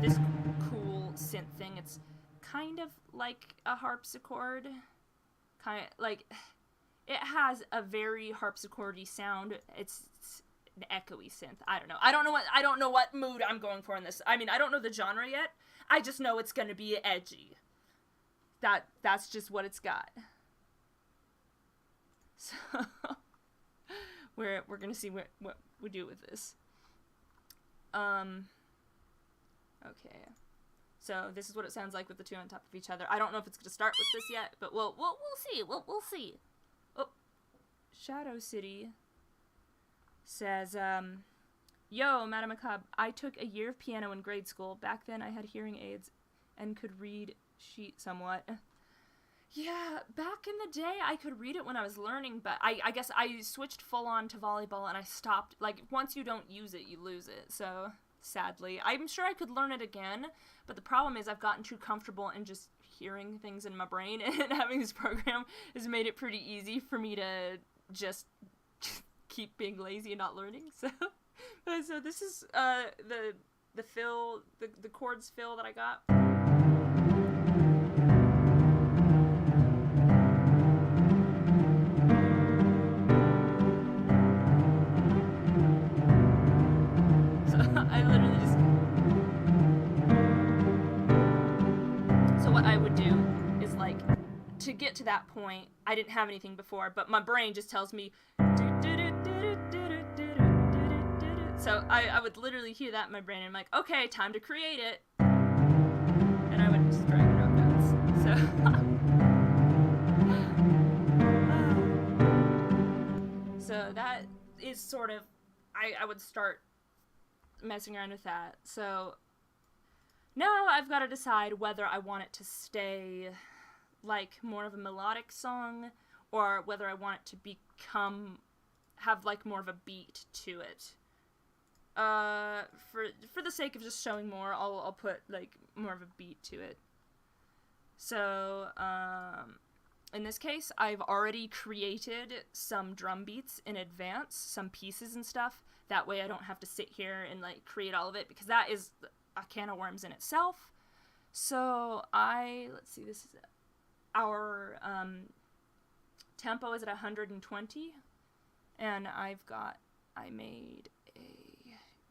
this cool synth thing. It's kind of like a harpsichord. Kind of like, it has a very harpsichordy sound. It's an echoey synth. I don't know. I don't know what mood I'm going for in this. I mean, I don't know the genre yet. I just know it's gonna be edgy. That's just what it's got. So we're gonna see what we do with this. Okay. So this is what it sounds like with the two on top of each other. I don't know if it's gonna start with this yet, but we'll see. We'll see. Oh, Shadow City says, yo, MadameMacabre, I took a year of piano in grade school. Back then I had hearing aids and could read sheet somewhat. Yeah, back in the day I could read it when I was learning, but I guess I switched full on to volleyball and I stopped. Like, once you don't use it, you lose it, so sadly. I'm sure I could learn it again, but the problem is I've gotten too comfortable in just hearing things in my brain, and having this program has made it pretty easy for me to just keep being lazy and not learning. So this is the fill, the chords fill that I got. So I literally just... So what I would do is, like, to get to that point, I didn't have anything before, but my brain just tells me... So I would literally hear that in my brain, and I'm like, okay, time to create it. And I would just drag it up notes. So that is sort of, I would start messing around with that. So now I've got to decide whether I want it to stay like more of a melodic song, or whether I want it to have like more of a beat to it. For the sake of just showing more, I'll put like more of a beat to it. So, in this case, I've already created some drum beats in advance, some pieces and stuff. That way I don't have to sit here and like create all of it, because that is a can of worms in itself. So let's see, this is our, tempo is at 120, and I made a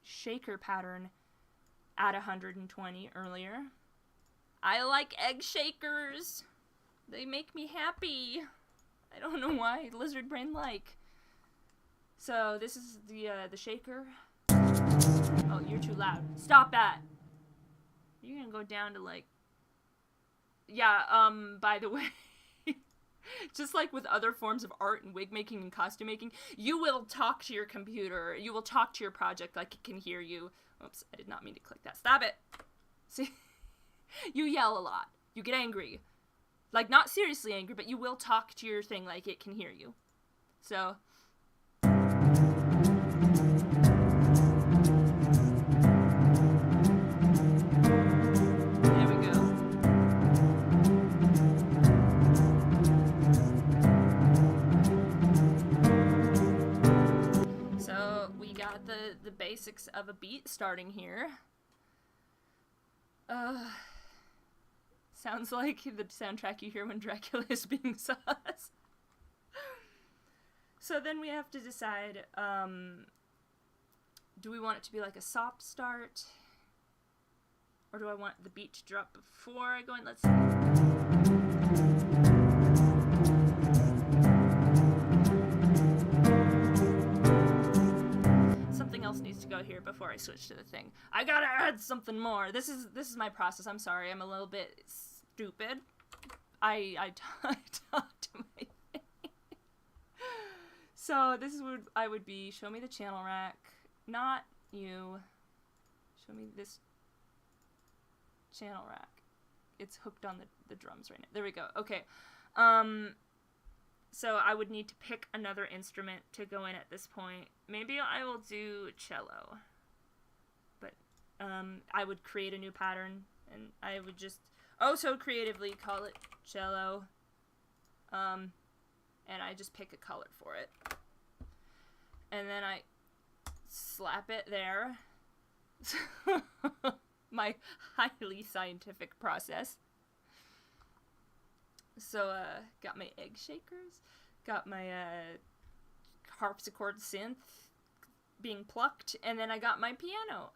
shaker pattern at 120 earlier. I like egg shakers. They make me happy. I don't know why. Lizard brain like. So this is the shaker. Oh, you're too loud. Stop that. You're gonna go down to like... Yeah, by the way, Just like with other forms of art and wig making and costume making, you will talk to your computer, you will talk to your project like it can hear you. Oops, I did not mean to click that. Stop it! See? You yell a lot. You get angry. Like, not seriously angry, but you will talk to your thing like it can hear you. So... the basics of a beat starting here. Sounds like the soundtrack you hear when Dracula is being sus. So then we have to decide, do we want it to be like a soft start? Or do I want the beat to drop before I go in? Let's see. Else needs to go here before I switch to the thing. I gotta add something more. This is my process. I'm sorry. I'm a little bit stupid. I talk to my thing. So this is what I would be. Show me the channel rack. Not you. Show me this channel rack. It's hooked on the drums right now. There we go. Okay. So I would need to pick another instrument to go in at this point. Maybe I will do cello. But I would create a new pattern, and I would just so creatively call it cello. And I just pick a color for it. And then I slap it there. My highly scientific process. So, got my egg shakers, got my, harpsichord synth being plucked, and then I got my piano.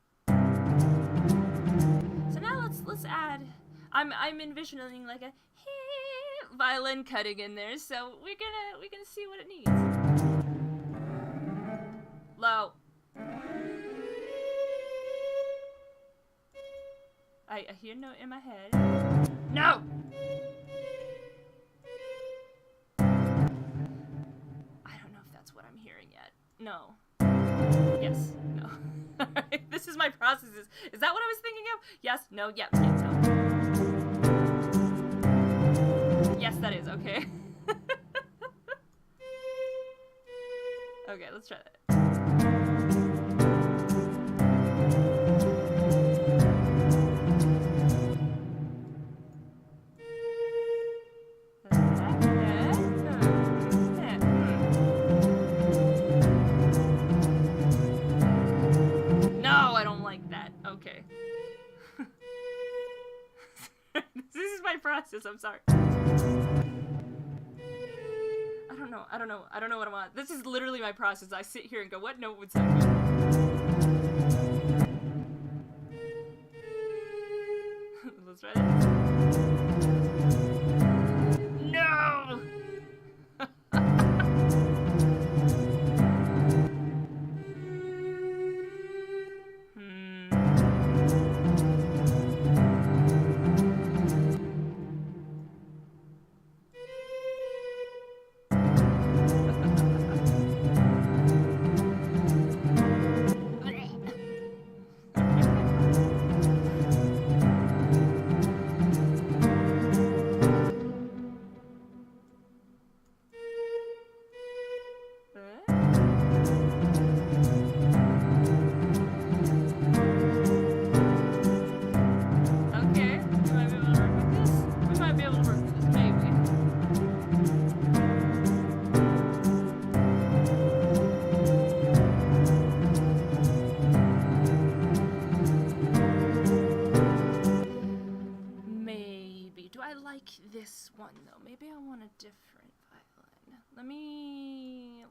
So now let's add, I'm envisioning like a violin cutting in there, so we're gonna see what it needs. Low. I hear a note in my head. No! What I'm hearing yet. No. Yes. No. Alright, this is my process. Is that what I was thinking of? Yes. No. Yep. Yes. No. Yes, that is. Okay. Okay, let's try that. Okay. This is my process, I'm sorry. I don't know what I want. This is literally my process. I sit here and go, what note would sound good? Let's try this. No! This one though, maybe I want a different violin. Let me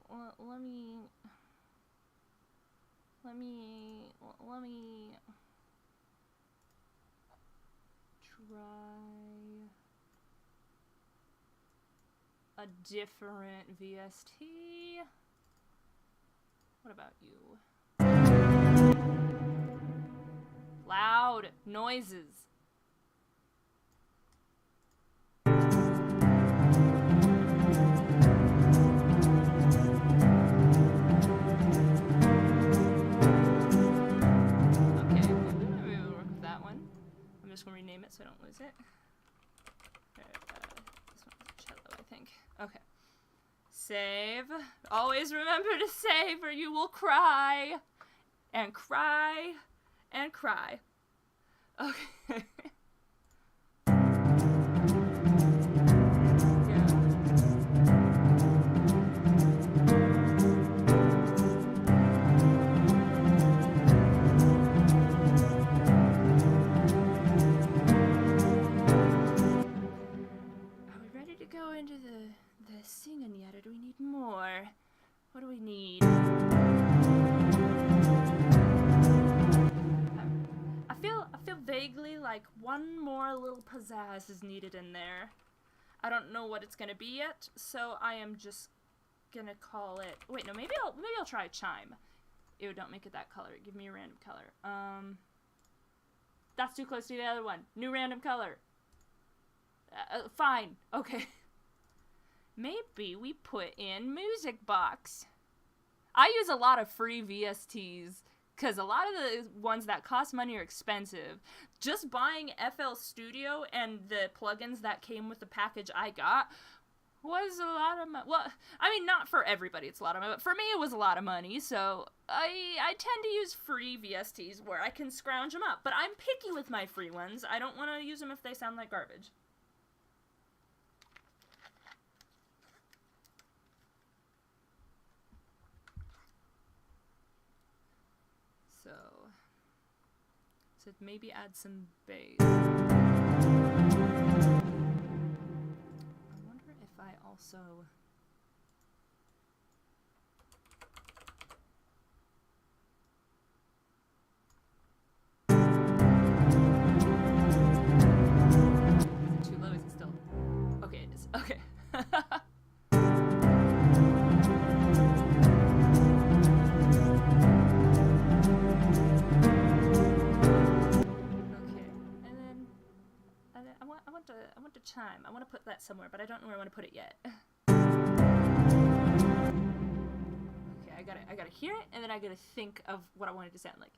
try a different VST. What about you? Loud noises. it so I don't lose it. This one's cello, I think. Okay. Save. Always remember to save or you will cry. And cry. And cry. Okay. Go into the singing yet, or do we need more? What do we need? I feel vaguely like one more little pizzazz is needed in there. I don't know what it's gonna be yet, so I am just gonna call it. Wait, no, maybe I'll try chime. Ew, don't make it that color. Give me a random color. That's too close to the other one. New random color. Fine. Okay. Maybe we put in music box. I use a lot of free VSTs because a lot of the ones that cost money are expensive. Just buying FL Studio and the plugins that came with the package I got was a lot of money. Well, I mean, not for everybody it's a lot of money, but for me it was a lot of money, so I tend to use free VSTs where I can scrounge them up. But I'm picky with my free ones. I don't want to use them if they sound like garbage. So maybe add some bass. I wonder if I also... Is it too low? Is it still... Okay, it is. Okay. I want to chime. I want to put that somewhere, but I don't know where I want to put it yet. Okay, I gotta hear it, and then I gotta think of what I want it to sound like.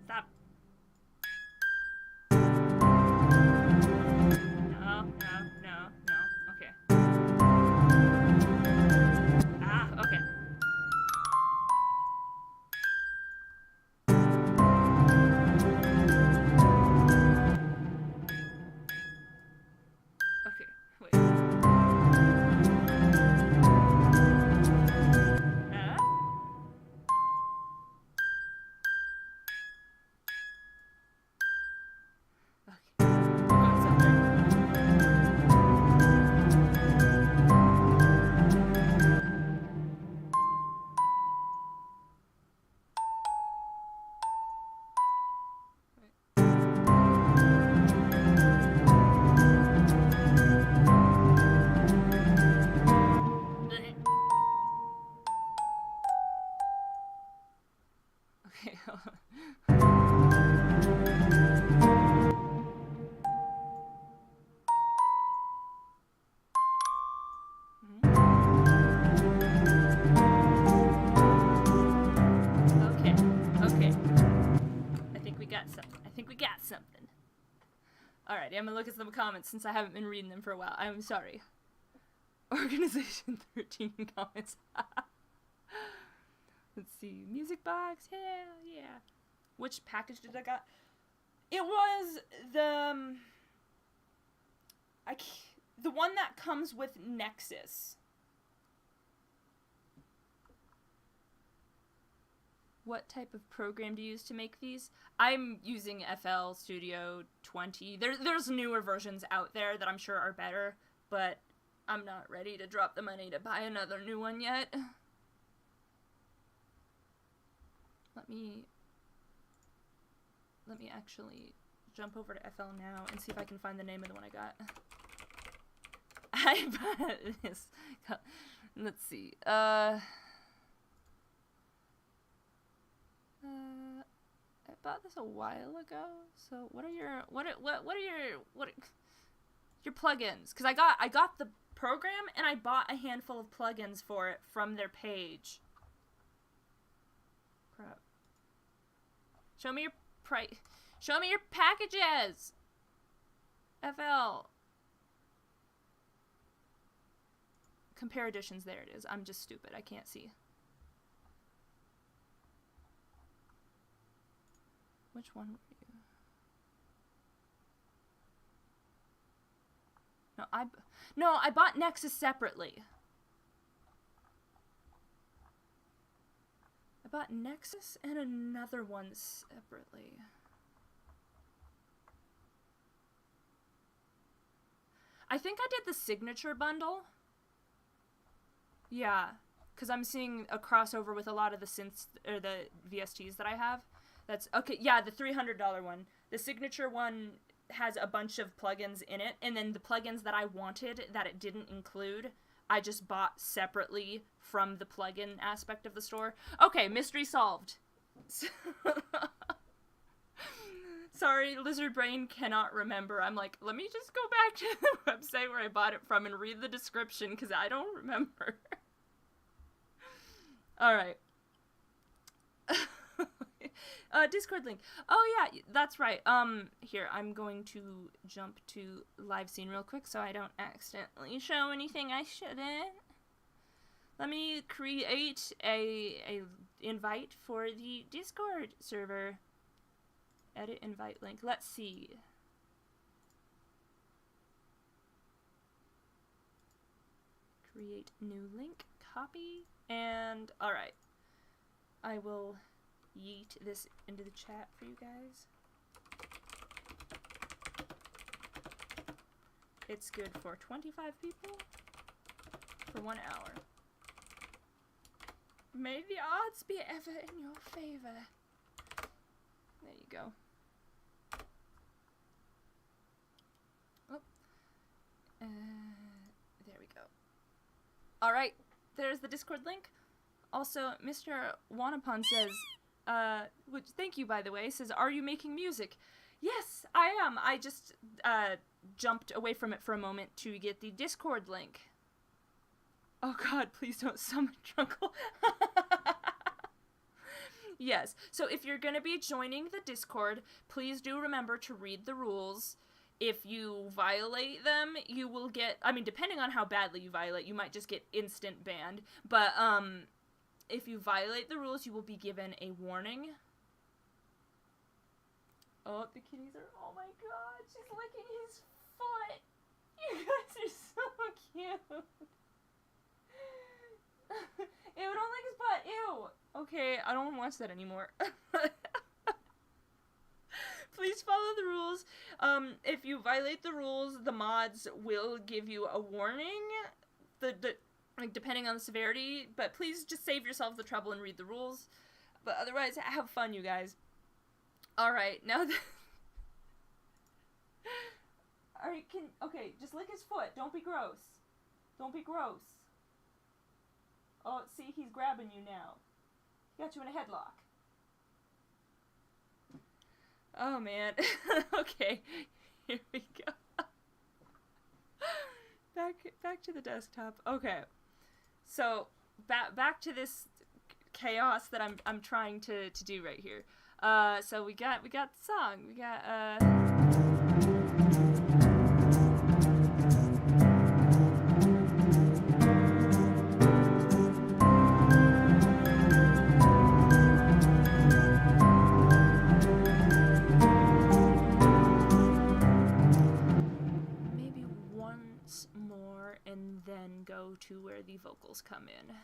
Stop. No. Okay. Okay. Okay, wait. Okay, hold on. Okay. I think we got something. Alright, I'm gonna look at some comments since I haven't been reading them for a while. I'm sorry. Organization 13 comments. Let's see. Music box. Hell yeah. Which package did I got? It was the the one that comes with Nexus. What type of program do you use to make these? I'm using FL Studio 20. There's newer versions out there that I'm sure are better, but I'm not ready to drop the money to buy another new one yet. Let me actually jump over to FL now and see if I can find the name of the one I got. I bought this. Let's see. I bought this a while ago. So what are your Your plugins, because I got the program and I bought a handful of plugins for it from their page. Crap. Show me your price. Show me your packages. FL. Compare editions. There it is. I'm just stupid. I can't see. Which one were you? No, I bought Nexus separately. I bought Nexus and another one separately. I think I did the signature bundle. Yeah, because I'm seeing a crossover with a lot of the synths or the VSTs that I have. That's okay. Yeah, the $300 one. The signature one has a bunch of plugins in it, and then the plugins that I wanted that it didn't include, I just bought separately from the plugin aspect of the store. Okay, mystery solved. Sorry, Lizard Brain cannot remember. I'm like, let me just go back to the website where I bought it from and read the description, because I don't remember. Alright. Discord link. Oh yeah, that's right. Here, I'm going to jump to live scene real quick so I don't accidentally show anything I shouldn't. Let me create a invite for the Discord server. Edit invite link. Let's see. Create new link. Copy. And, alright. I will yeet this into the chat for you guys. It's good for 25 people for 1 hour. May the odds be ever in your favor. There you go. Oh. There we go. Alright, there's the Discord link. Also, Mr. Wanapon says, which, thank you by the way, says, are you making music? Yes, I am. I just jumped away from it for a moment to get the Discord link. Oh god, please don't summon Drunkle. Yes, so if you're going to be joining the Discord, please do remember to read the rules. If you violate them, you will get, I mean, depending on how badly you violate, you might just get instant banned. But, if you violate the rules, you will be given a warning. Oh, the kitties are, oh my god, she's licking his foot. You guys are so cute. Ew, don't lick his butt, ew. Okay, I don't want to watch that anymore. Please follow the rules. If you violate the rules, the mods will give you a warning. Like, depending on the severity, but please just save yourselves the trouble and read the rules. But otherwise, have fun, you guys. Alright, now that... Alright, okay, just lick his foot. Don't be gross. Don't be gross. Oh, see, he's grabbing you now. He got you in a headlock. Oh, man. Okay, here we go. Back to the desktop. Okay. So, back to this chaos that I'm trying to do right here. So we got the song. We got maybe once more and then go to where the vocals come in.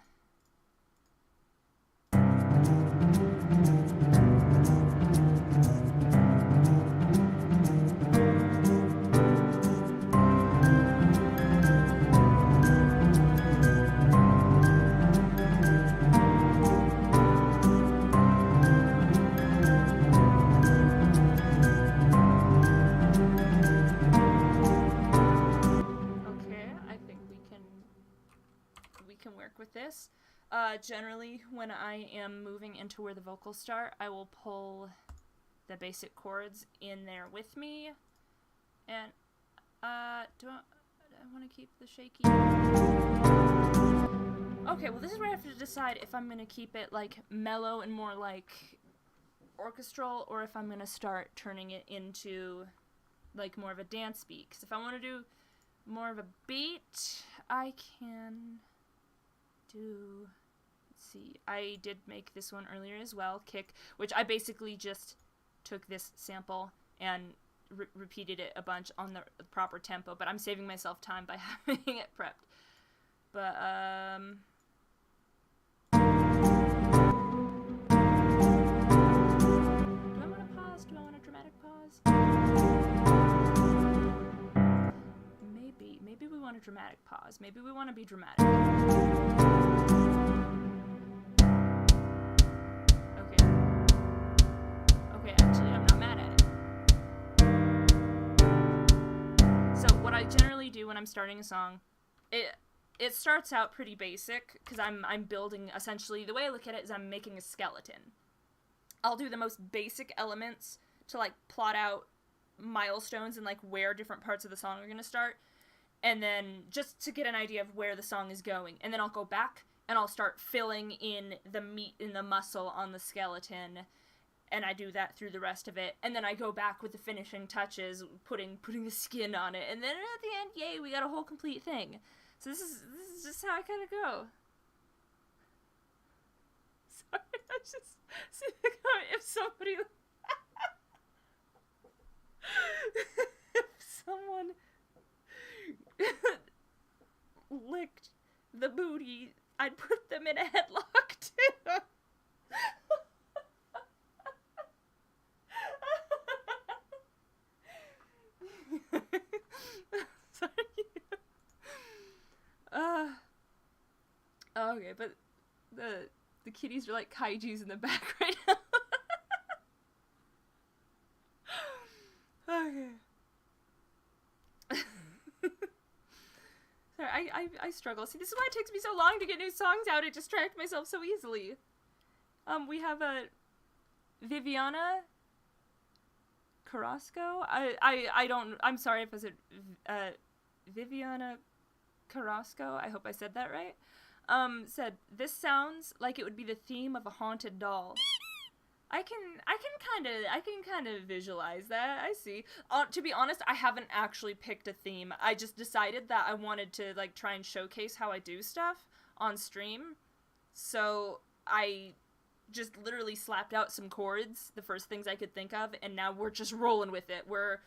With this. Generally, when I am moving into where the vocals start, I will pull the basic chords in there with me. And Do I want to keep the shaky? Okay, well this is where I have to decide if I'm gonna keep it like mellow and more like orchestral, or if I'm gonna start turning it into like more of a dance beat. Because if I want to do more of a beat, I can do... Let's see. I did make this one earlier as well, Kick, which I basically just took this sample and repeated it a bunch on the proper tempo, but I'm saving myself time by having it prepped. But, do I want to pause? Do I want a dramatic pause? Maybe we want a dramatic pause. Maybe we want to be dramatic. Okay, actually, I'm not mad at it. So, what I generally do when I'm starting a song, it starts out pretty basic, because I'm building, essentially, the way I look at it is I'm making a skeleton. I'll do the most basic elements to, like, plot out milestones and, like, where different parts of the song are going to start, and then just to get an idea of where the song is going. And then I'll go back, and I'll start filling in the meat and the muscle on the skeleton, and I do that through the rest of it. And then I go back with the finishing touches, putting the skin on it, and then at the end, yay, we got a whole complete thing. So this is just how I kind of go. Sorry, I just see the comment. If somebody, if someone licked the booty, I'd put them in a headlock too. Sorry. Okay, but the kitties are like kaijus in the back right now. Okay. Sorry, I struggle. See, this is why it takes me so long to get new songs out. I distract myself so easily. We have a Viviana Carrasco. I'm sorry if I said Viviana Carrasco. I hope I said that right. Said, this sounds like it would be the theme of a haunted doll. I can kind of visualize that. I see. To be honest, I haven't actually picked a theme. I just decided that I wanted to like try and showcase how I do stuff on stream. So I just literally slapped out some chords, the first things I could think of, and now we're just rolling with it. We're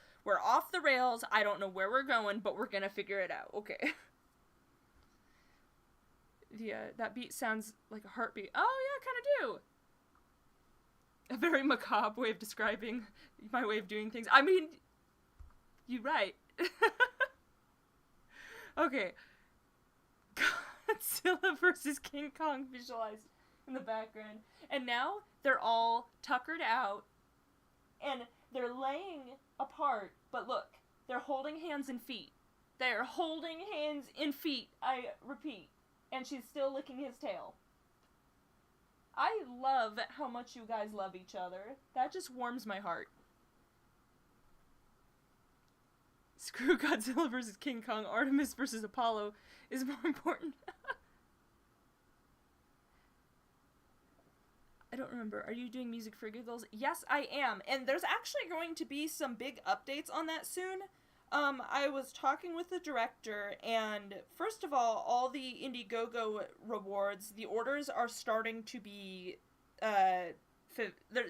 off the rails. I don't know where we're going, but we're gonna figure it out. Okay. Yeah, that beat sounds like a heartbeat. Oh yeah, I kind of do. A very macabre way of describing my way of doing things. I mean, you're right. Okay. Godzilla versus King Kong visualized in the background. And now they're all tuckered out and they're laying apart. But look, they're holding hands and feet. They're holding hands and feet, I repeat. And she's still licking his tail. I love how much you guys love each other. That just warms my heart. Screw Godzilla versus King Kong. Artemis versus Apollo is more important. I don't remember. Are you doing music for giggles? Yes, I am. And there's actually going to be some big updates on that soon. I was talking with the director, and first of all the Indiegogo rewards, the orders are starting to be, they're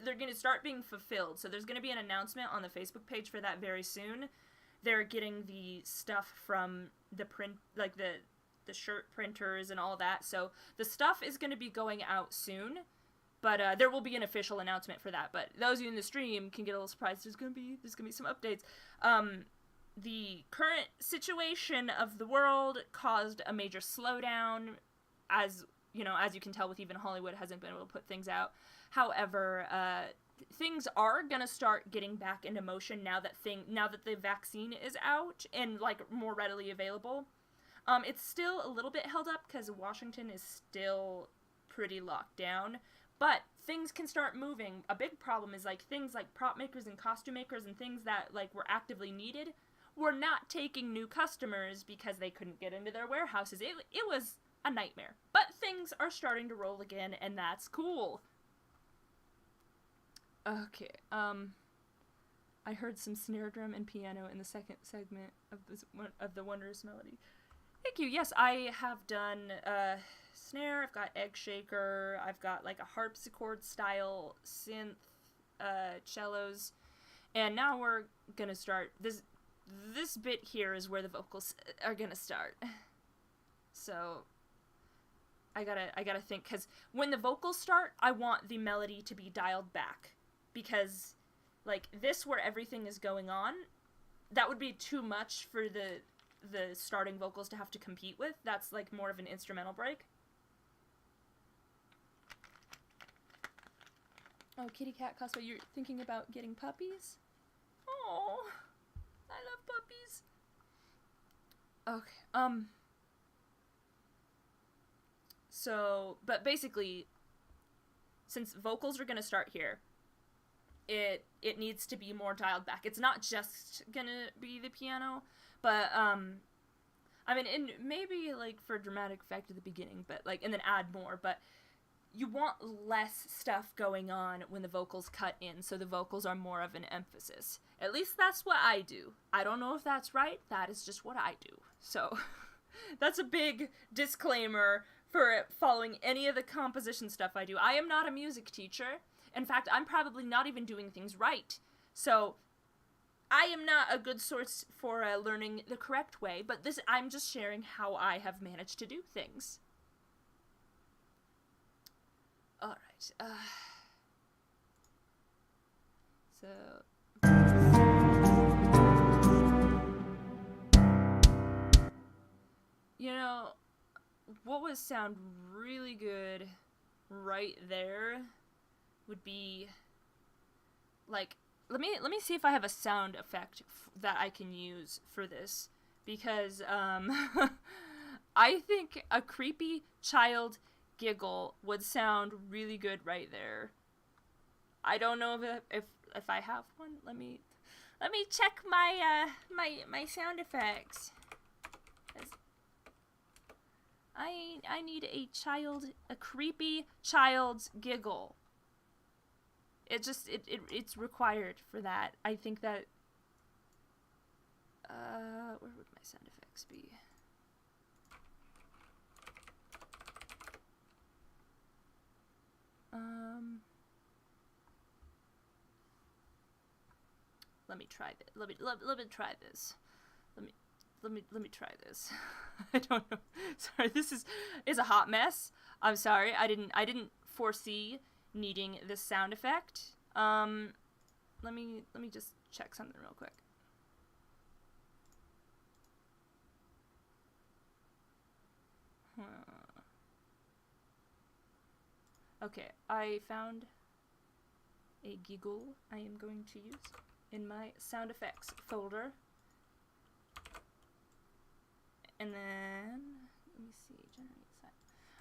going to start being fulfilled. So there's going to be an announcement on the Facebook page for that very soon. They're getting the stuff from the print, like the shirt printers and all that. So the stuff is going to be going out soon. But there will be an official announcement for that. But those of you in the stream can get a little surprised. There's gonna be some updates. The current situation of the world caused a major slowdown, as you know, as you can tell with even Hollywood hasn't been able to put things out. However, things are gonna start getting back into motion now that the vaccine is out and like more readily available. It's still a little bit held up because Washington is still pretty locked down. But things can start moving. A big problem is like things like prop makers and costume makers and things that like were actively needed were not taking new customers because they couldn't get into their warehouses. It was a nightmare. But things are starting to roll again, and that's cool. Okay, I heard some snare drum and piano in the second segment of the Wondrous Melody. Thank you. Yes, I have done snare, I've got egg shaker, I've got like a harpsichord style synth, cellos, and now we're gonna start this bit here is where the vocals are gonna start. So I gotta think, because when the vocals start, I want the melody to be dialed back, because like this where everything is going on, that would be too much for the starting vocals to have to compete with. That's like more of an instrumental break. Oh, kitty cat cosplay, you're thinking about getting puppies? Oh, I love puppies. Okay, so, but basically, since vocals are gonna start here, it needs to be more dialed back. It's not just gonna be the piano, but, I mean, and maybe, like, for dramatic effect at the beginning, but, like, and then add more, but you want less stuff going on when the vocals cut in, so the vocals are more of an emphasis. At least that's what I do. I don't know if that's right, that is just what I do. So, that's a big disclaimer for following any of the composition stuff I do. I am not a music teacher. In fact, I'm probably not even doing things right. So, I am not a good source for learning the correct way, but I'm just sharing how I have managed to do things. Alright, so... You know, what would sound really good right there would be, like, let me see if I have a sound effect that I can use for this, because, I think a creepy child giggle would sound really good right there. I don't know if I have one. Let me check my my sound effects. I need a creepy child's giggle. It's required for that. I think that where would my sound effects be? Let me try this. Let me try this. Let me try this. I don't know. Sorry, this is a hot mess. I'm sorry. I didn't foresee needing this sound effect. Let me just check something real quick. Okay, I found a giggle I am going to use in my sound effects folder. And then, let me see, generate sound.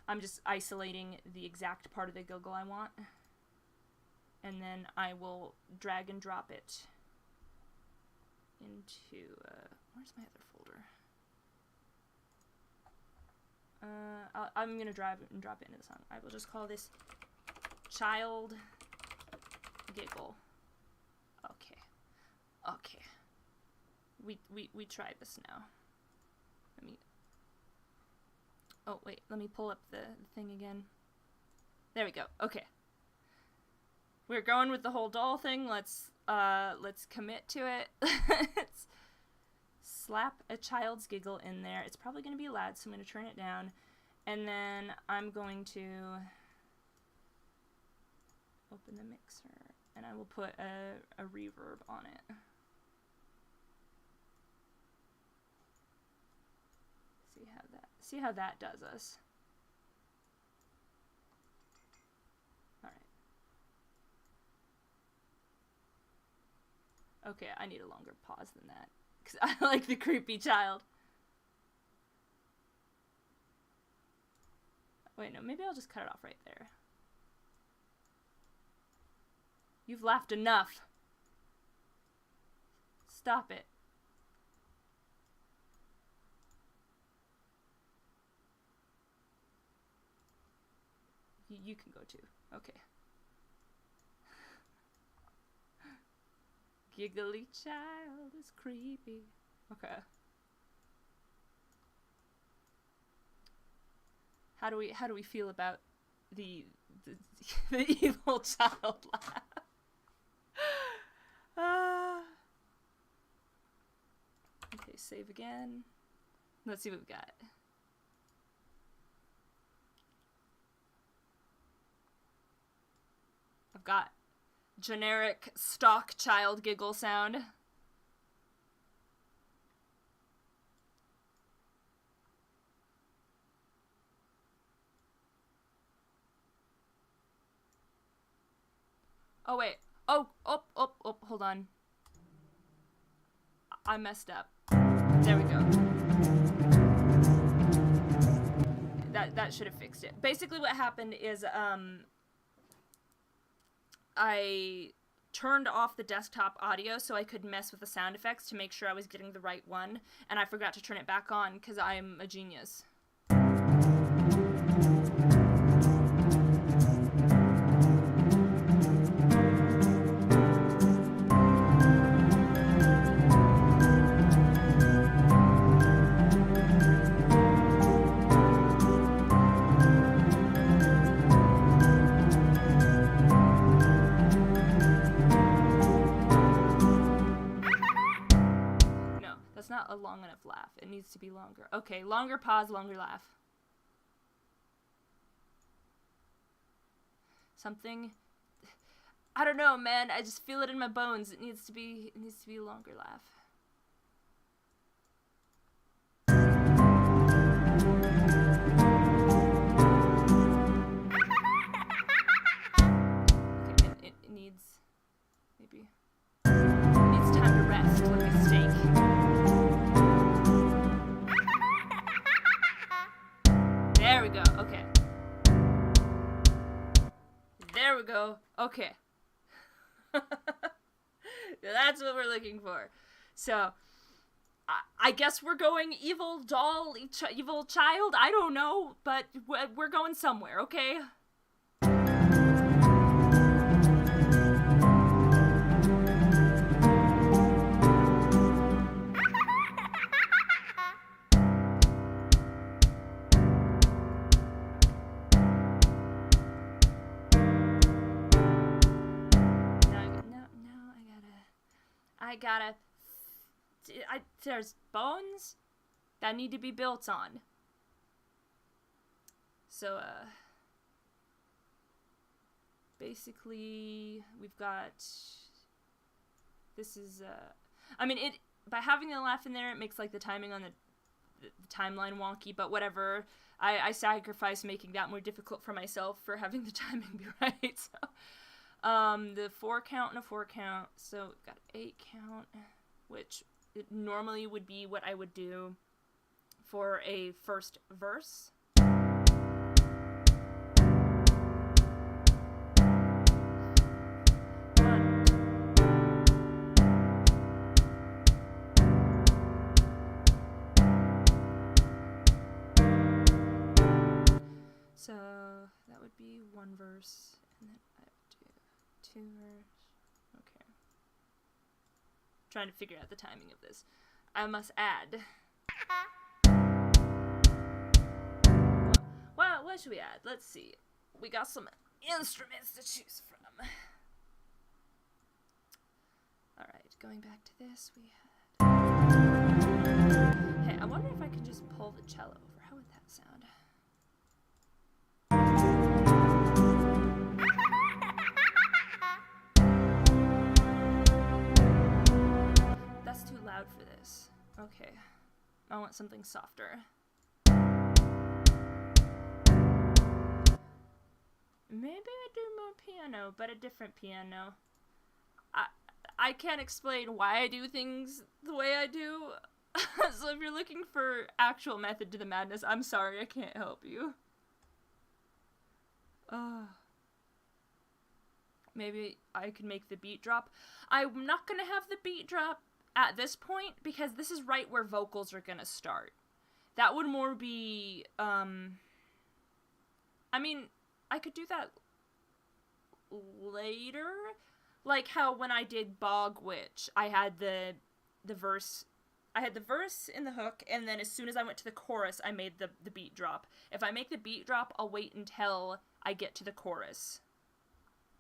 I'm just isolating the exact part of the giggle I want. And then I will drag and drop it into, where's my other folder? I'm gonna drag and drop it into the song. I will just call this child giggle. Okay. Okay. We try this now. Oh, wait, let me pull up the thing again. There we go. Okay. We're going with the whole doll thing. Let's commit to it. Let's slap a child's giggle in there. It's probably going to be loud, so I'm going to turn it down. And then I'm going to open the mixer, and I will put a reverb on it. See how that does us. Alright. Okay, I need a longer pause than that, because I like the creepy child. Wait, no, maybe I'll just cut it off right there. You've laughed enough. Stop it. You can go too. Okay. Giggly child is creepy. Okay. How do we feel about the evil child laugh? Okay, save again. Let's see what we've got. I've got generic stock child giggle sound. Oh wait. Oh, hold on. I messed up. There we go. That should have fixed it. Basically what happened is I turned off the desktop audio so I could mess with the sound effects to make sure I was getting the right one, and I forgot to turn it back on because I'm a genius. Not a long enough laugh. It needs to be longer. Okay, longer pause, longer laugh. Something, I don't know, man. I just feel it in my bones. It needs to be a longer laugh. Okay, it needs maybe it needs time to rest like a steak. There we go, okay. There we go, okay. That's what we're looking for. So, I guess we're going evil doll, evil child, I don't know, but we're going somewhere, okay? There's bones that need to be built on. So, basically, we've got, this is, I mean, by having the laugh in there, it makes, like, the timing on the timeline wonky, but whatever. I sacrifice making that more difficult for myself for having the timing be right, so. The 4 count and a 4 count, so we've got 8 count, which it normally would be what I would do for a first verse. So that would be 1 verse, and then I would do 2 verse. Okay. Trying to figure out the timing of this. I must add. Well, what should we add? Let's see. We got some instruments to choose from. Alright, going back to this, we had... Hey, I wonder if I can just pull the cello over. How would that sound? That's too loud for this. Okay. I want something softer. Maybe I do more piano, but a different piano. I can't explain why I do things the way I do. So if you're looking for actual method to the madness, I'm sorry, I can't help you. Maybe I could make the beat drop. I'm not gonna have the beat drop at this point because this is right where vocals are gonna start. That would more be, I mean, I could do that later. Like how when I did Bog Witch, I had the verse. I had the verse in the hook, and then as soon as I went to the chorus, I made the beat drop. If I make the beat drop, I'll wait until I get to the chorus.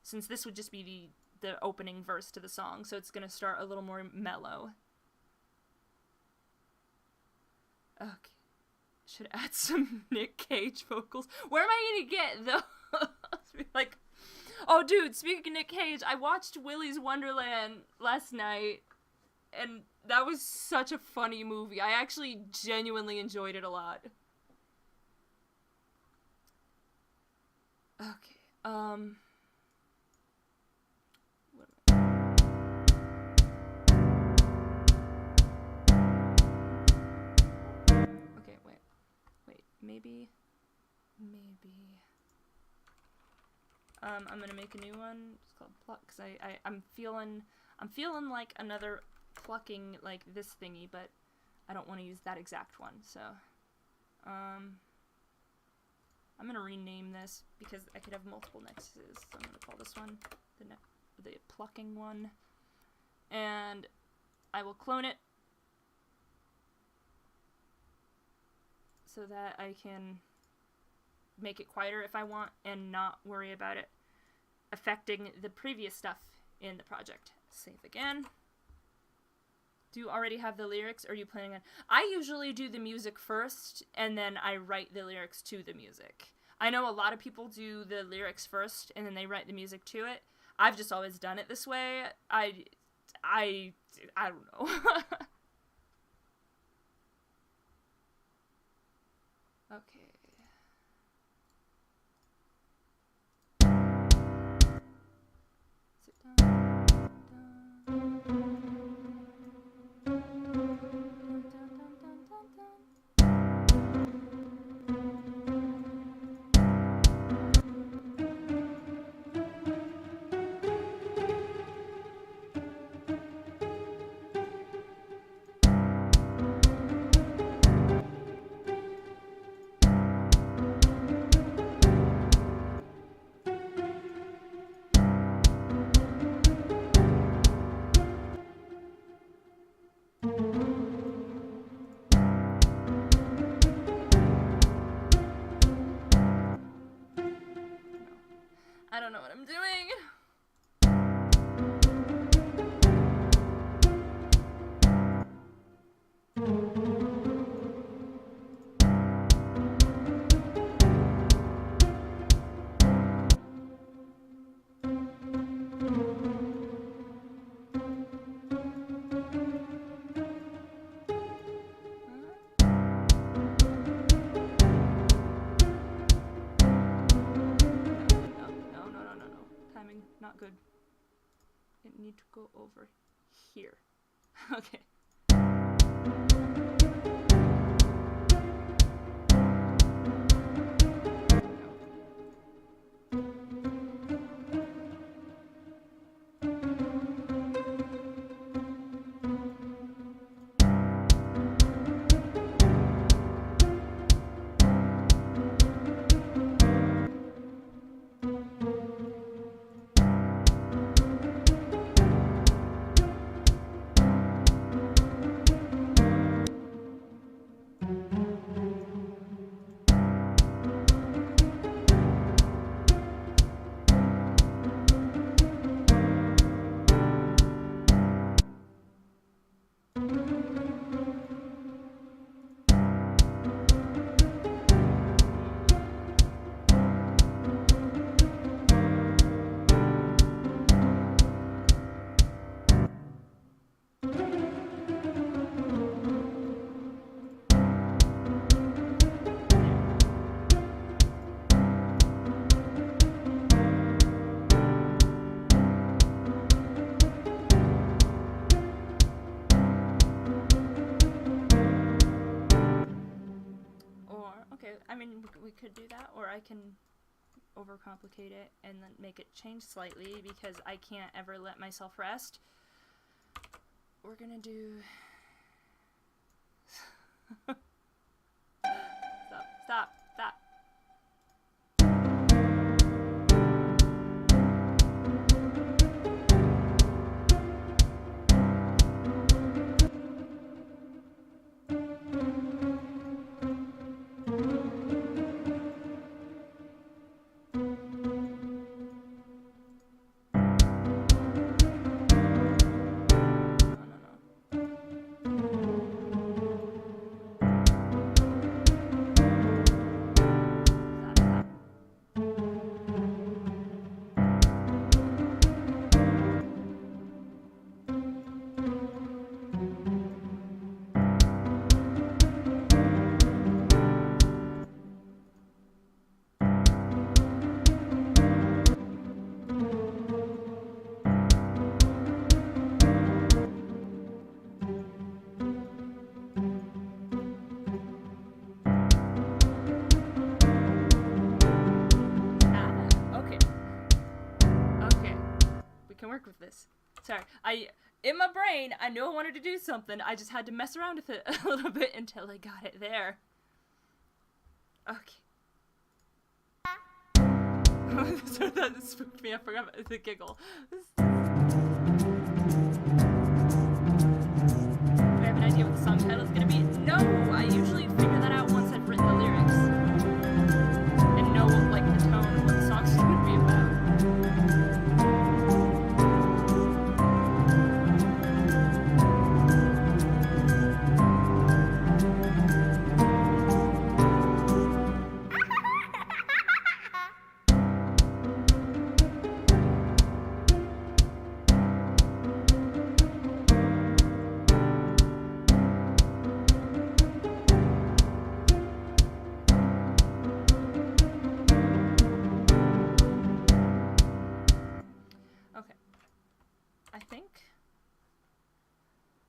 Since this would just be the opening verse to the song, so it's gonna start a little more mellow. Okay. Should add some Nick Cage vocals. Where am I gonna get those? Like, oh dude, speaking of Nick Cage, I watched Willy's Wonderland last night, and that was such a funny movie. I actually genuinely enjoyed it a lot. Okay, okay, wait, maybe, I'm gonna make a new one. It's called Pluck, because I'm feeling like another plucking, like, this thingy, but I don't want to use that exact one, so, I'm gonna rename this, because I could have multiple nexuses, so I'm gonna call this one the plucking one, and I will clone it, so that I can make it quieter if I want, and not worry about it affecting the previous stuff in the project. Save again. Do you already have the lyrics, or are you planning on... I usually do the music first, and then I write the lyrics to the music. I know a lot of people do the lyrics first, and then they write the music to it. I've just always done it this way. I don't know. Okay. Sit down. I don't know what I'm doing. Not good. It need to go over here. Okay. I mean, we could do that, or I can overcomplicate it and then make it change slightly, because I can't ever let myself rest. We're gonna do... Stop. Sorry. In my brain, I knew I wanted to do something. I just had to mess around with it a little bit until I got it there. Okay. So that spooked me. I forgot about the giggle. Do I have an idea what the song title is gonna be? No! I usually figure that out once I've written the lyrics. And know what, like, the tone of what the song's gonna be about.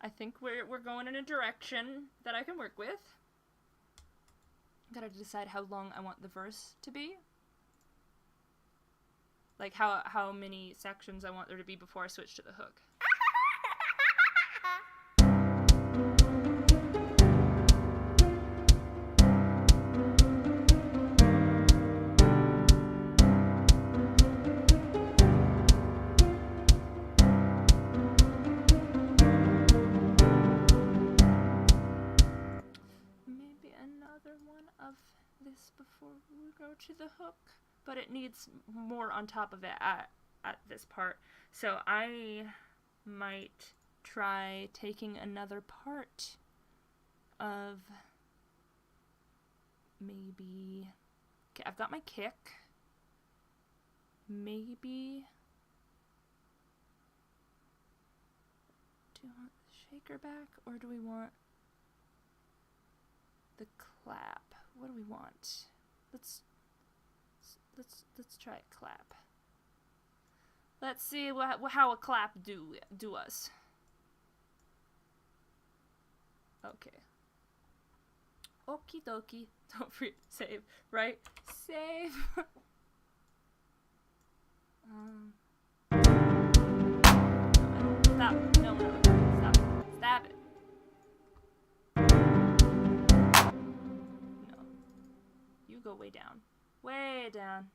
I think we're going in a direction that I can work with. Gotta decide how long I want the verse to be. Like how many sections I want there to be before I switch to the hook. Before we go to the hook, but it needs more on top of it at this part, so I might try taking another part of maybe, okay, I've got my kick, maybe, do you want the shaker back, or do we want the clap? What do we want? Let's try a clap. Let's see how a clap do us. Okay. Okie dokie. Don't forget save. Right? Save. Stop. No. Stop it. Stop it. You go way down. Way down.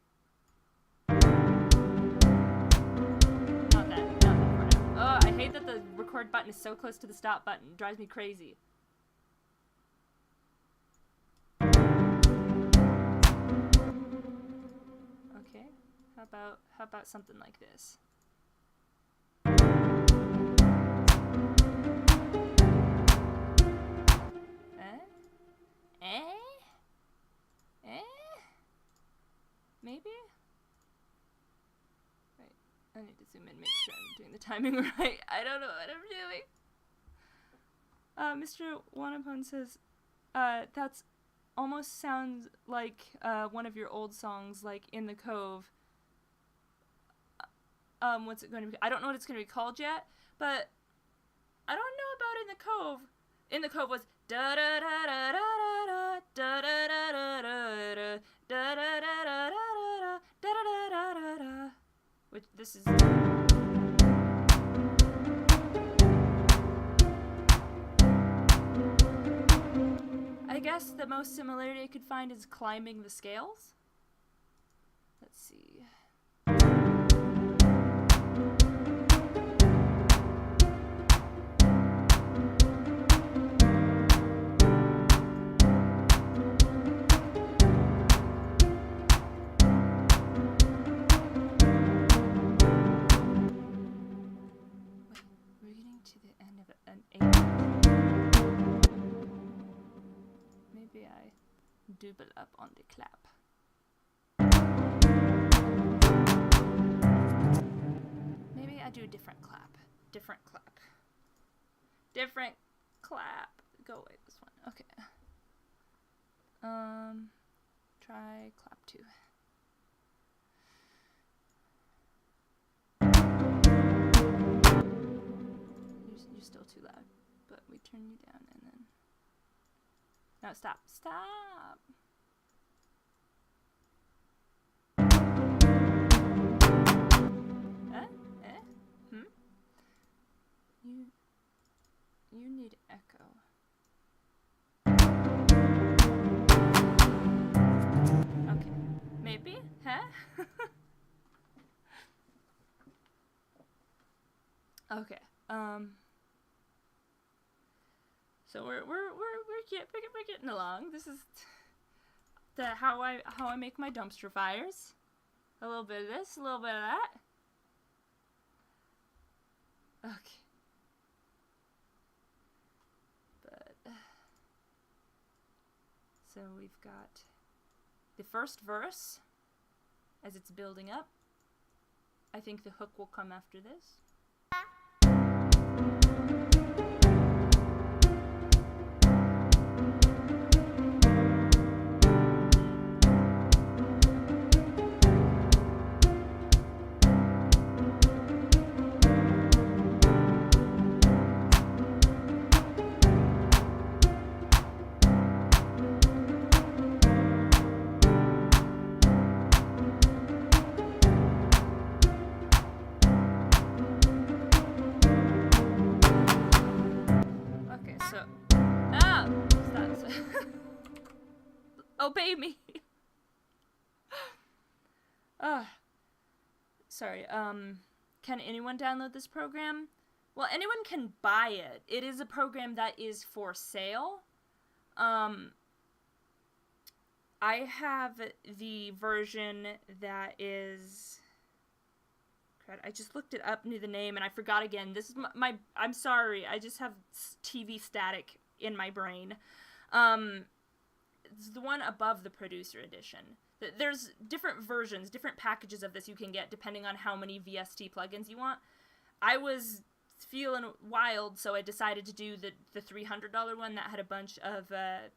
Not that far down. Oh, I hate that the record button is so close to the stop button. It drives me crazy. Okay. How about something like this? Maybe? Wait, I need to zoom in and make sure I'm doing the timing right. I don't know what I'm doing. Mr. Wanapone says, that's almost sounds like one of your old songs, like In the Cove. What's it going to be? I don't know what it's going to be called yet, but I don't know about In the Cove. In the Cove was da da da da da da da da da da da da da da da da, which this is. I guess the most similarity I could find is climbing the scales. Let's see. Maybe I double up on the clap. Maybe I do a different clap. Different clap. Different clap. Go away, this one. Okay. Try clap 2. You're still too loud, but we turn you down and then. No, stop. Stop! you need echo. Okay, maybe, huh? Okay, so we're getting along. This is how I make my dumpster fires. A little bit of this, a little bit of that. Okay. But so we've got the first verse as it's building up. I think the hook will come after this. Obey me. Sorry, can anyone download this program? Well, anyone can buy it. It is a program that is for sale. I have the version that is... Crud, I just looked it up, knew the name, and I forgot again. This is my I'm sorry, I just have TV static in my brain. It's the one above the producer edition. There's different versions, different packages of this you can get depending on how many VST plugins you want. I was feeling wild, so I decided to do the $300 one that had a bunch of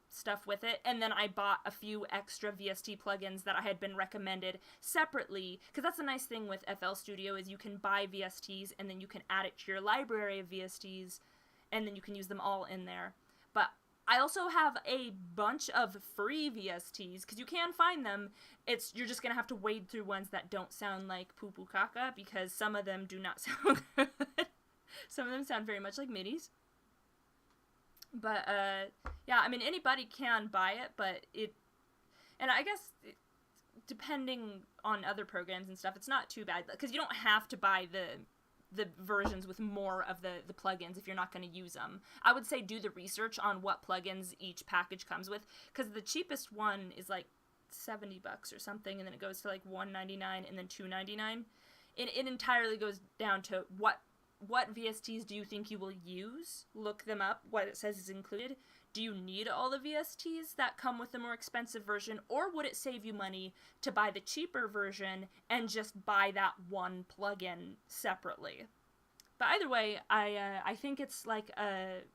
stuff with it, and then I bought a few extra VST plugins that I had been recommended separately, because that's the nice thing with FL Studio is you can buy VSTs and then you can add it to your library of VSTs, and then you can use them all in there. But I also have a bunch of free VSTs, because you can find them. You're just going to have to wade through ones that don't sound like poo poo caca, because some of them do not sound good. Some of them sound very much like midis. But, yeah, I mean, anybody can buy it, but and I guess, depending on other programs and stuff, it's not too bad, because you don't have to buy the versions with more of the plugins if you're not going to use them. I would say do the research on what plugins each package comes with, because the cheapest one is like $70 or something, and then it goes to like $199 and then $299. It entirely goes down to what VSTs do you think you will use? Look them up, what it says is included. Do you need all the VSTs that come with the more expensive version, or would it save you money to buy the cheaper version and just buy that one plugin separately? But either way, I think it's like it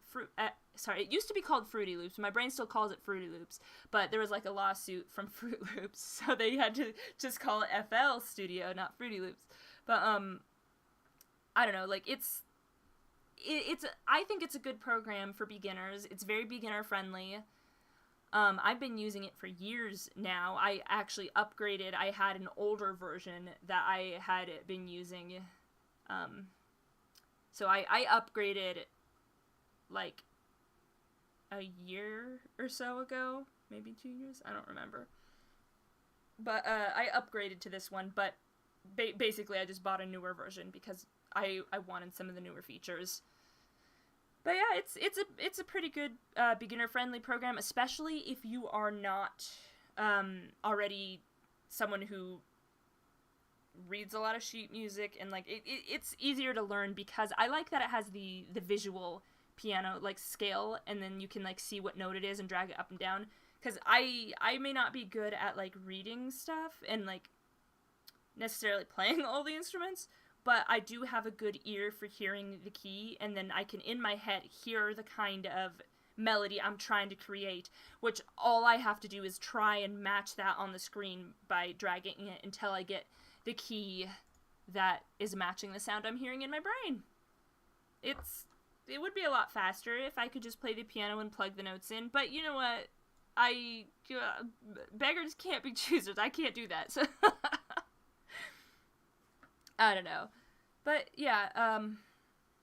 used to be called Fruity Loops. My brain still calls it Fruity Loops, but there was like a lawsuit from Fruit Loops, so they had to just call it FL Studio, not Fruity Loops. But I don't know, like I think it's a good program for beginners. It's very beginner friendly. I've been using it for years now. I actually upgraded. I had an older version that I had been using. So I upgraded like a year or so ago, maybe 2 years. I don't remember. But I upgraded to this one, but basically I just bought a newer version because I wanted some of the newer features. But yeah, it's a pretty good beginner-friendly program, especially if you are not already someone who reads a lot of sheet music, and like it's easier to learn because I like that it has the visual piano like scale, and then you can like see what note it is and drag it up and down. Because I may not be good at like reading stuff and like necessarily playing all the instruments, but I do have a good ear for hearing the key, and then I can, in my head, hear the kind of melody I'm trying to create, which all I have to do is try and match that on the screen by dragging it until I get the key that is matching the sound I'm hearing in my brain. It would be a lot faster if I could just play the piano and plug the notes in, but you know what? Beggars can't be choosers. I can't do that, so... I don't know. But, yeah,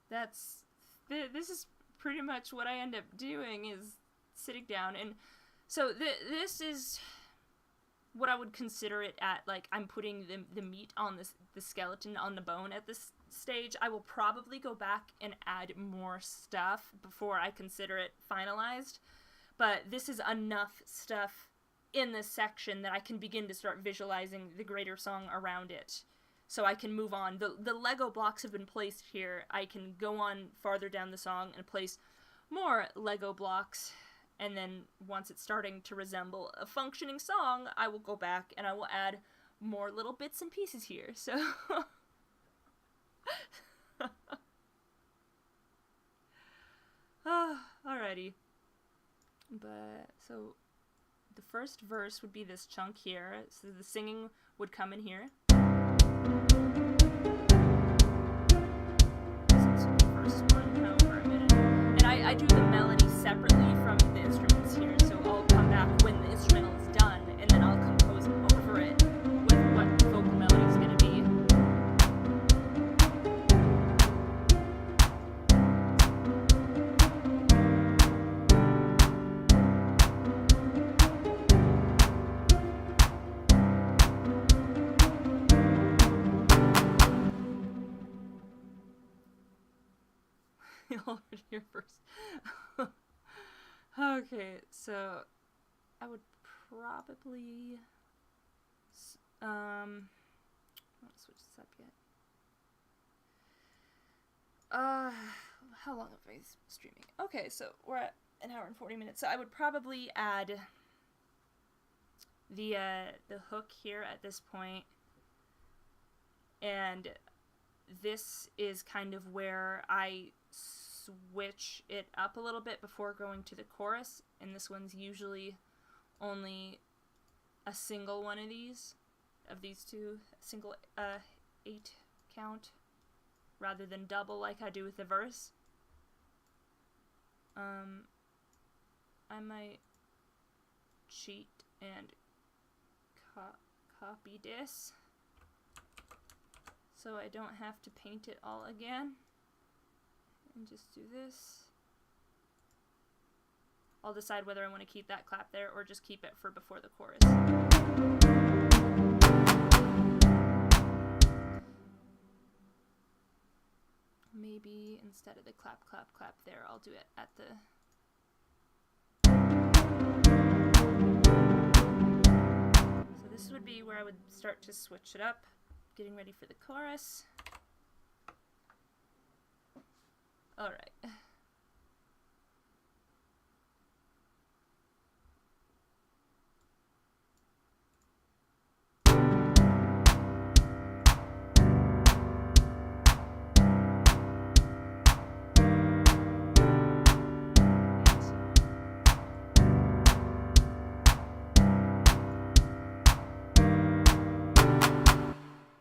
this is pretty much what I end up doing is sitting down, and so this is what I would consider it at, like, I'm putting the meat on the skeleton on the bone at this stage. I will probably go back and add more stuff before I consider it finalized, but this is enough stuff in this section that I can begin to start visualizing the greater song around it. So I can move on. The Lego blocks have been placed here. I can go on farther down the song and place more Lego blocks. And then once it's starting to resemble a functioning song, I will go back and I will add more little bits and pieces here. So alrighty. But so the first verse would be this chunk here. So the singing would come in here. And I do the melody separately from the instruments here, so I'll come back when the instrumental is done, and then I'll compose over it with what the vocal melody is going to be. You'll hear first. Okay, so I would probably I don't switch this up yet. How long have I been streaming? Okay, so we're at an hour and 40 minutes. So I would probably add the hook here at this point, and this is kind of where I switch it up a little bit before going to the chorus, and this one's usually only a single one of these two, single 8 count, rather than double like I do with the verse. I might cheat and copy this so I don't have to paint it all again. And just do this. I'll decide whether I want to keep that clap there or just keep it for before the chorus. Maybe instead of the clap, clap, clap there, I'll do it at the... So this would be where I would start to switch it up, getting ready for the chorus. Alright.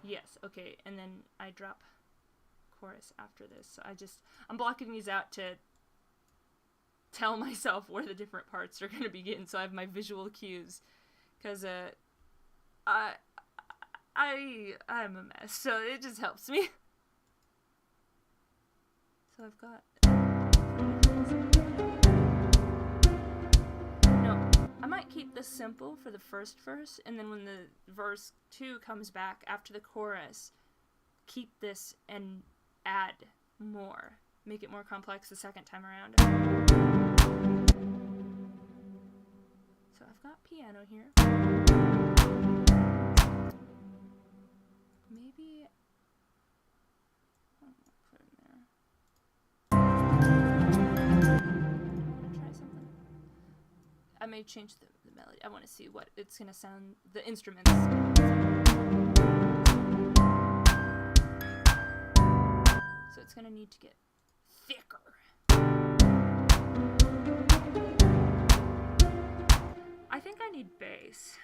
Yes, okay, and then I drop chorus after this. So I'm blocking these out to tell myself where the different parts are going to begin, so I have my visual cues, because I'm a mess, so it just helps me. So I've got... No, I might keep this simple for the first verse, and then when the verse 2 comes back after the chorus, keep this and add more. Make it more complex the second time around. So I've got piano here. Maybe... I'll put it in there. Want to try something? I may change the melody. I want to see what it's going to sound... The instruments. So it's going to need to get thicker. I think I need bass.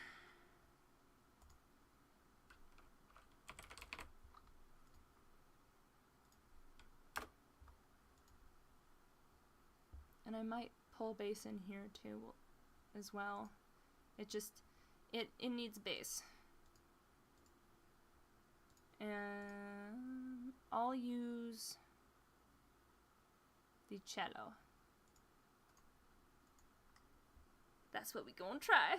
And I might pull bass in here too as well. It needs bass. And I'll use the cello. That's what we gonna try.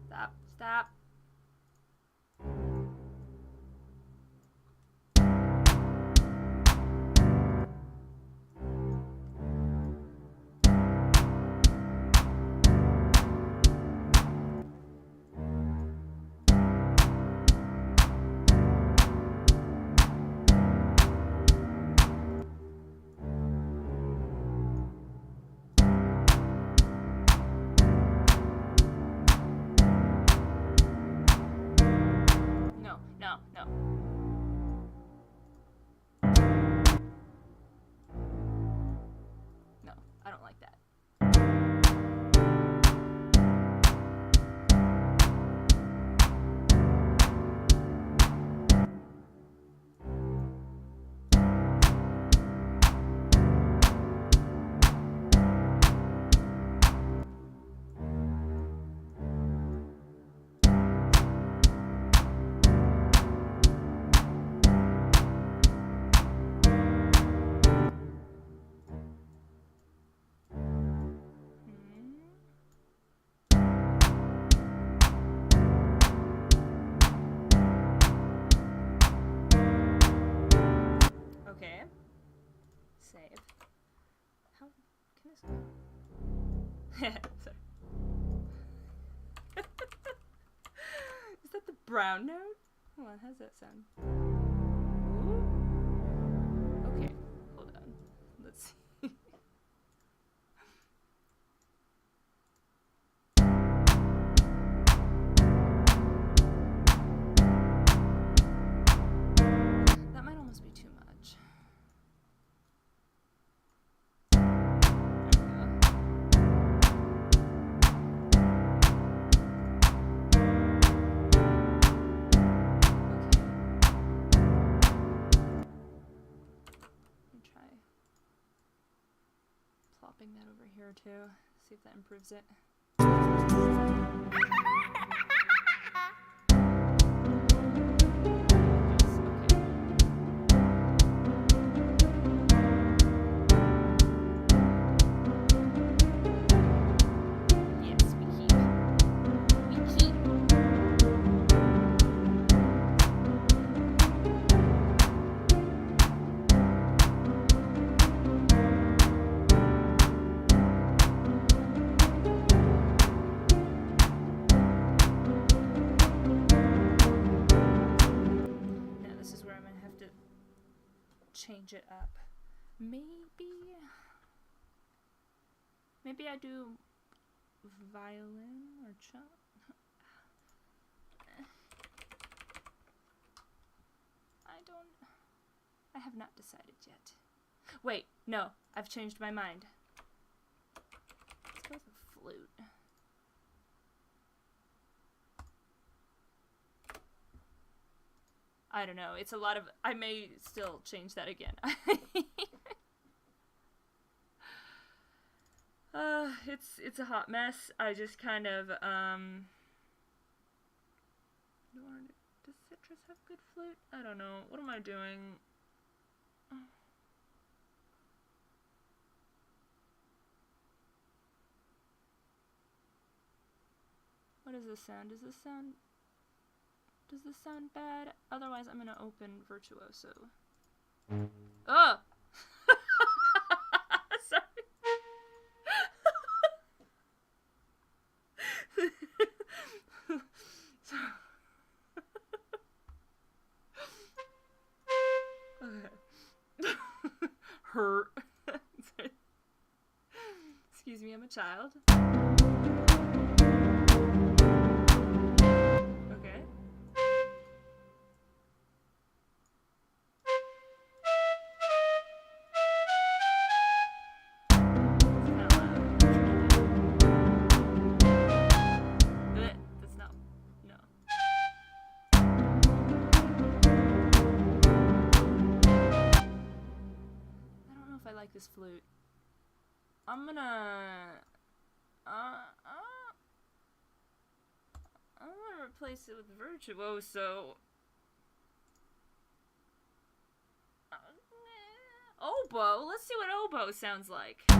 Stop, stop. Okay. Save. How can this go? Sorry. Is that the brown note? Hold on, how's that sound? Ooh. Okay, hold on. Let's see. That might almost be too much. Plopping that over here too. See if that improves it. Yes, we keep. Change it up. Maybe I do violin or cello. I have not decided yet. Wait, no, I've changed my mind. Let's go with the flute. I don't know. It's a lot of... I may still change that again. It's a hot mess. I just kind of, Does Citrus have good flute? I don't know. What am I doing? What does this sound? Does this sound bad? Otherwise, I'm gonna open Virtuoso. Oh! Sorry. Okay. Hurt. Excuse me, I'm a child. Okay. This flute. I'm gonna replace it with Virtuoso. oboe? Let's see what oboe sounds like. I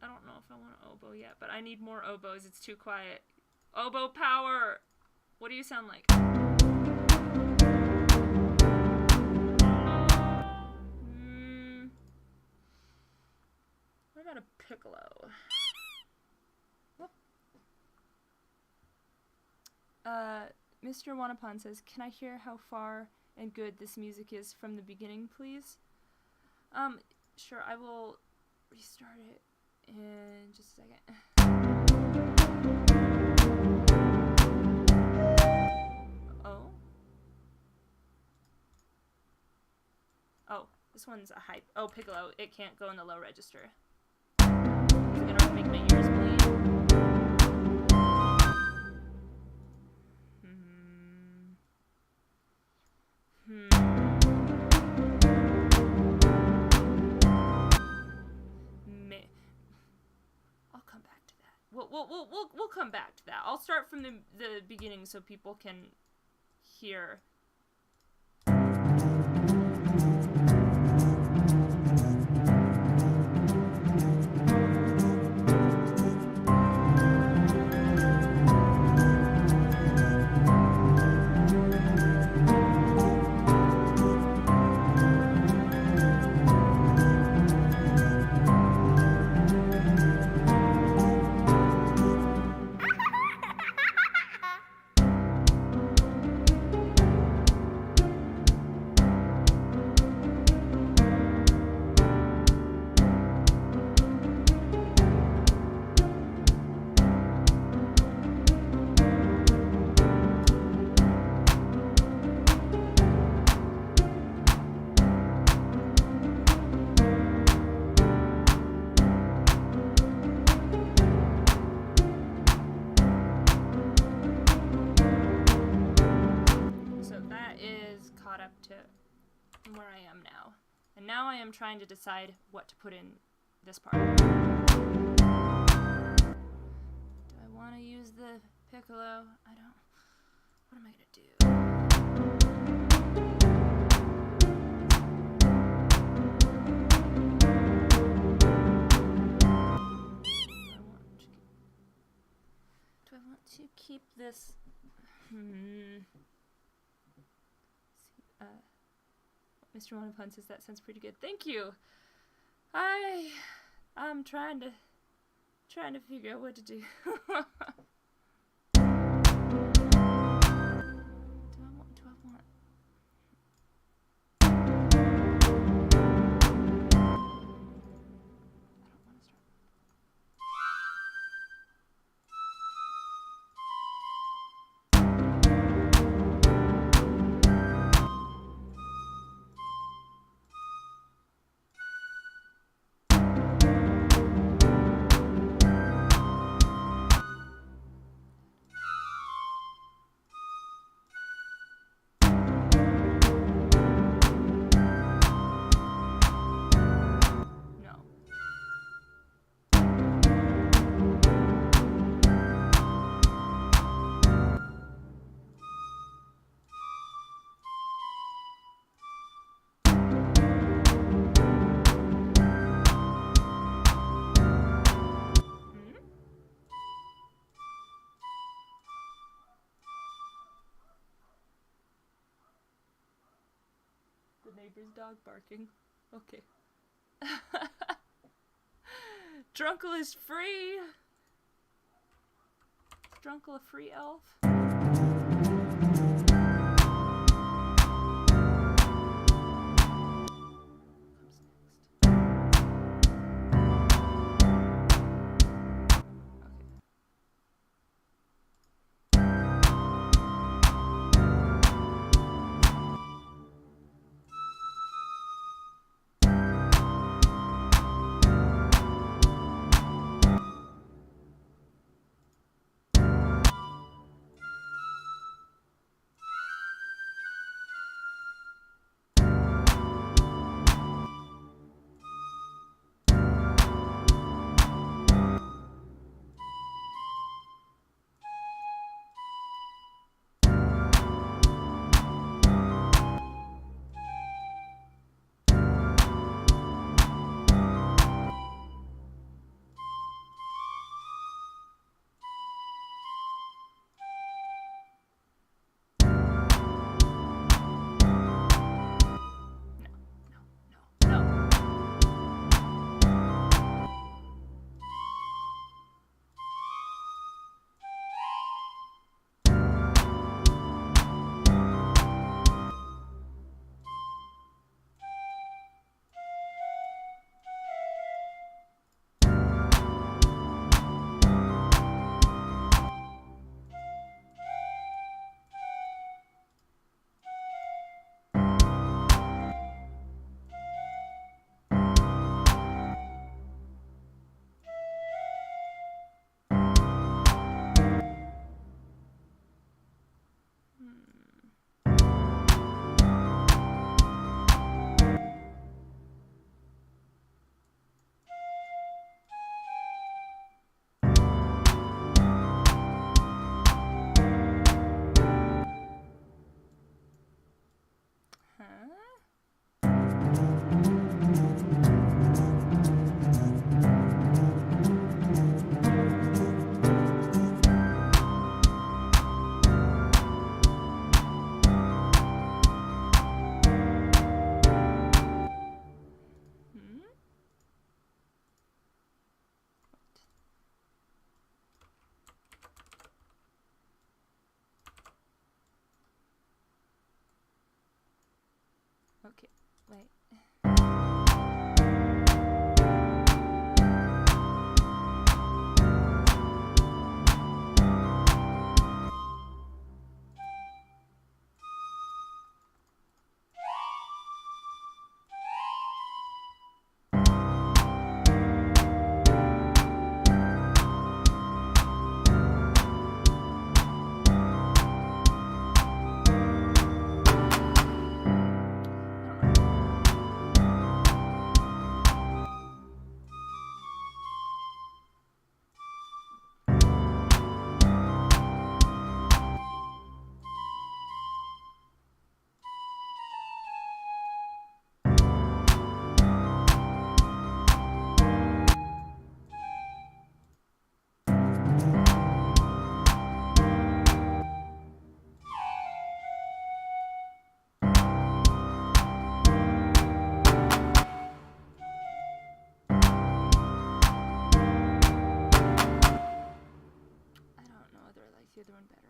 don't know if I want an oboe yet, but I need more oboes. It's too quiet. Oboe power! What do you sound like? What about a piccolo? Whoop. Mr. Wanapon says, can I hear how far and good this music is from the beginning, please? Sure, I will restart it in just a second. Oh. Oh, this one's a high. Oh, piccolo. It can't go in the low register. Is it gonna make my ears bleed? I'll come back to that. We'll come back to that. I'll start from the beginning so people can hear. Where I am now. And now I am trying to decide what to put in this part. Do I want to use the piccolo? I don't. What am I going to do? Do I want to keep this? Mr. Wanapun says that sounds pretty good. Thank you. I'm trying to figure out what to do. Do I want The neighbor's dog barking. Okay. Drunkle is free. Is Drunkle a free elf? Okay, wait. The other one better.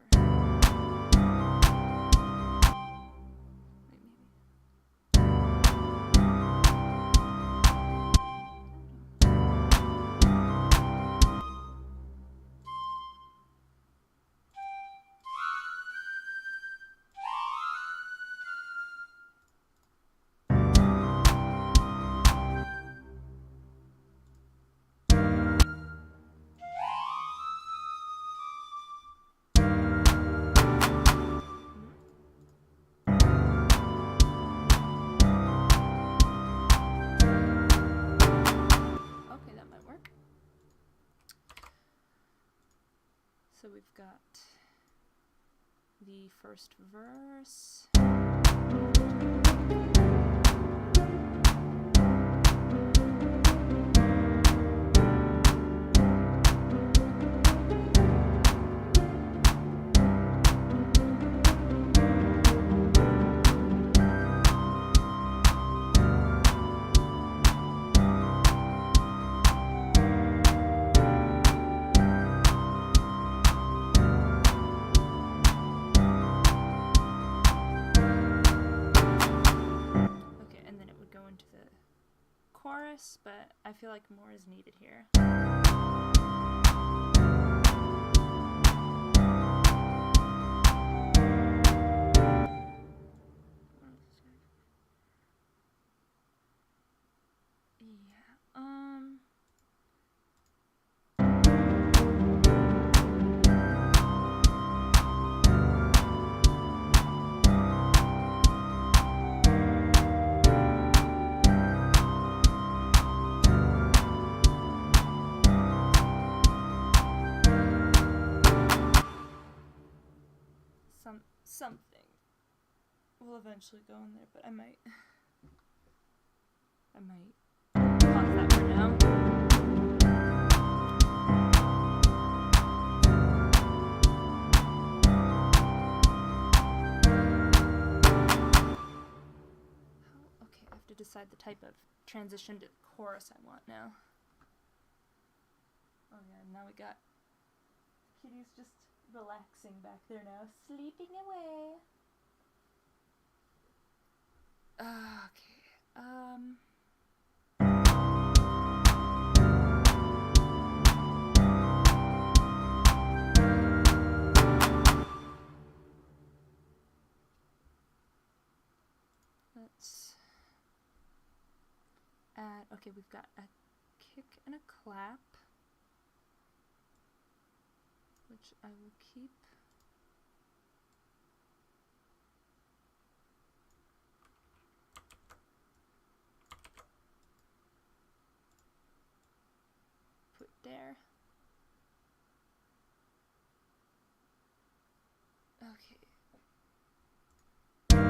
So we've got the first verse. Chorus, but I feel like more is needed here. Something will eventually go in there, but I might pause that for now. Okay, I have to decide the type of transition to chorus I want now. Oh yeah, now we got kitty's just relaxing back there now, sleeping away. Okay, let's add, okay, we've got a kick and a clap, which I will keep. there. Okay. Okay,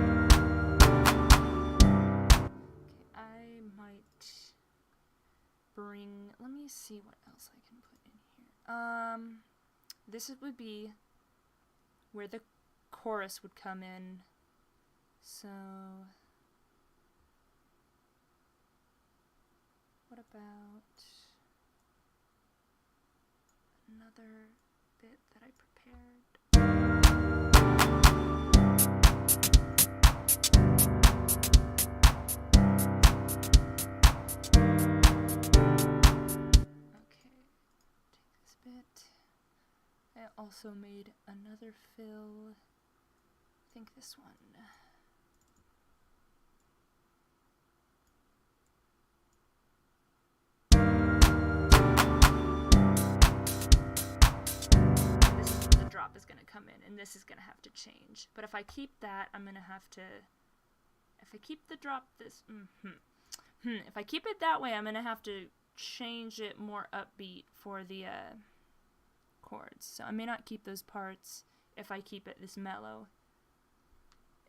I might bring, let me see what else I can put in here. This would be where the chorus would come in. So what about another bit that I prepared? Okay, take this bit. I also made another fill. I think this one. Is going to come in, and this is going to have to change. But if I keep that, I'm going to have to, if I keep the drop this, if I keep it that way, I'm going to have to change it more upbeat for the chords. So I may not keep those parts if I keep it this mellow.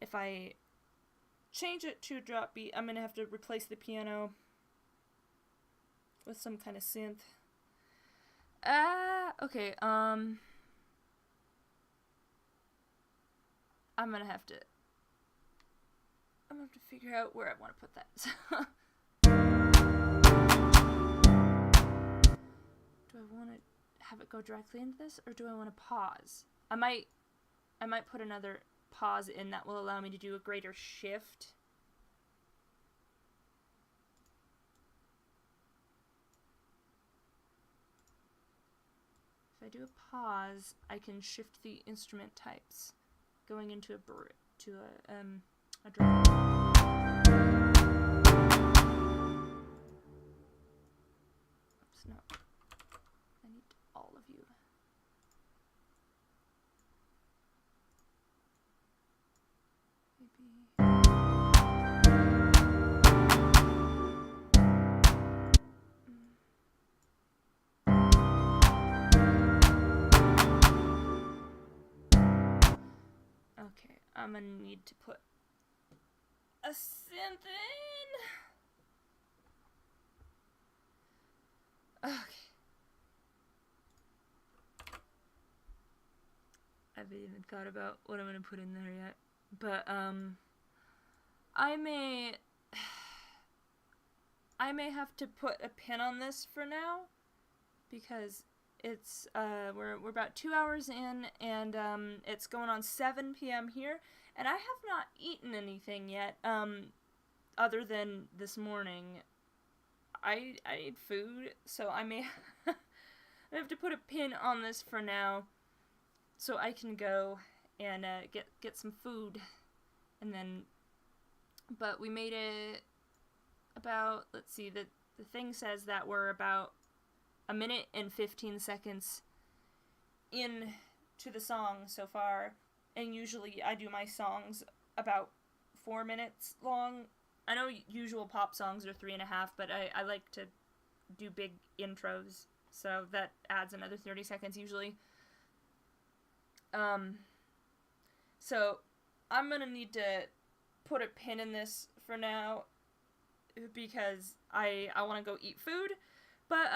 If I change it to drop beat, I'm going to have to replace the piano with some kind of synth. Okay, I'm gonna have to figure out where I want to put that. Do I want to have it go directly into this, or do I want to pause? I might put another pause in that will allow me to do a greater shift. If I do a pause, I can shift the instrument types. Going into a drum. Oops, no. I need all of you. Maybe. Okay, I'm gonna need to put a synth in. Okay. I haven't even thought about what I'm gonna put in there yet. But, I may have to put a pin on this for now, because it's, we're about 2 hours in, and, it's going on 7 p.m. here, and I have not eaten anything yet, other than this morning. I ate food, so I may have to put a pin on this for now, so I can go and, get some food, and then, but we made it about, let's see, the thing says that we're about 1 minute and 15 seconds in to the song so far, and usually I do my songs about 4 minutes long. I know usual pop songs are 3.5, but I like to do big intros, so that adds another 30 seconds usually. So I'm gonna need to put a pin in this for now, because I want to go eat food. But,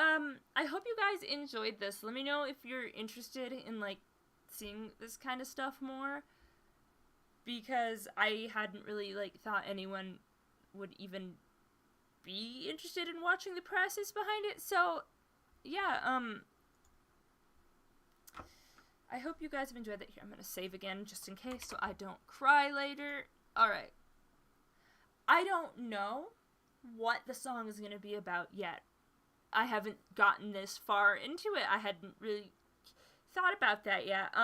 I hope you guys enjoyed this. Let me know if you're interested in, like, seeing this kind of stuff more, because I hadn't really, like, thought anyone would even be interested in watching the process behind it. So, yeah, I hope you guys have enjoyed that. Here, I'm gonna save again, just in case, so I don't cry later. Alright. I don't know what the song is gonna be about yet. I haven't gotten this far into it. I hadn't really thought about that yet.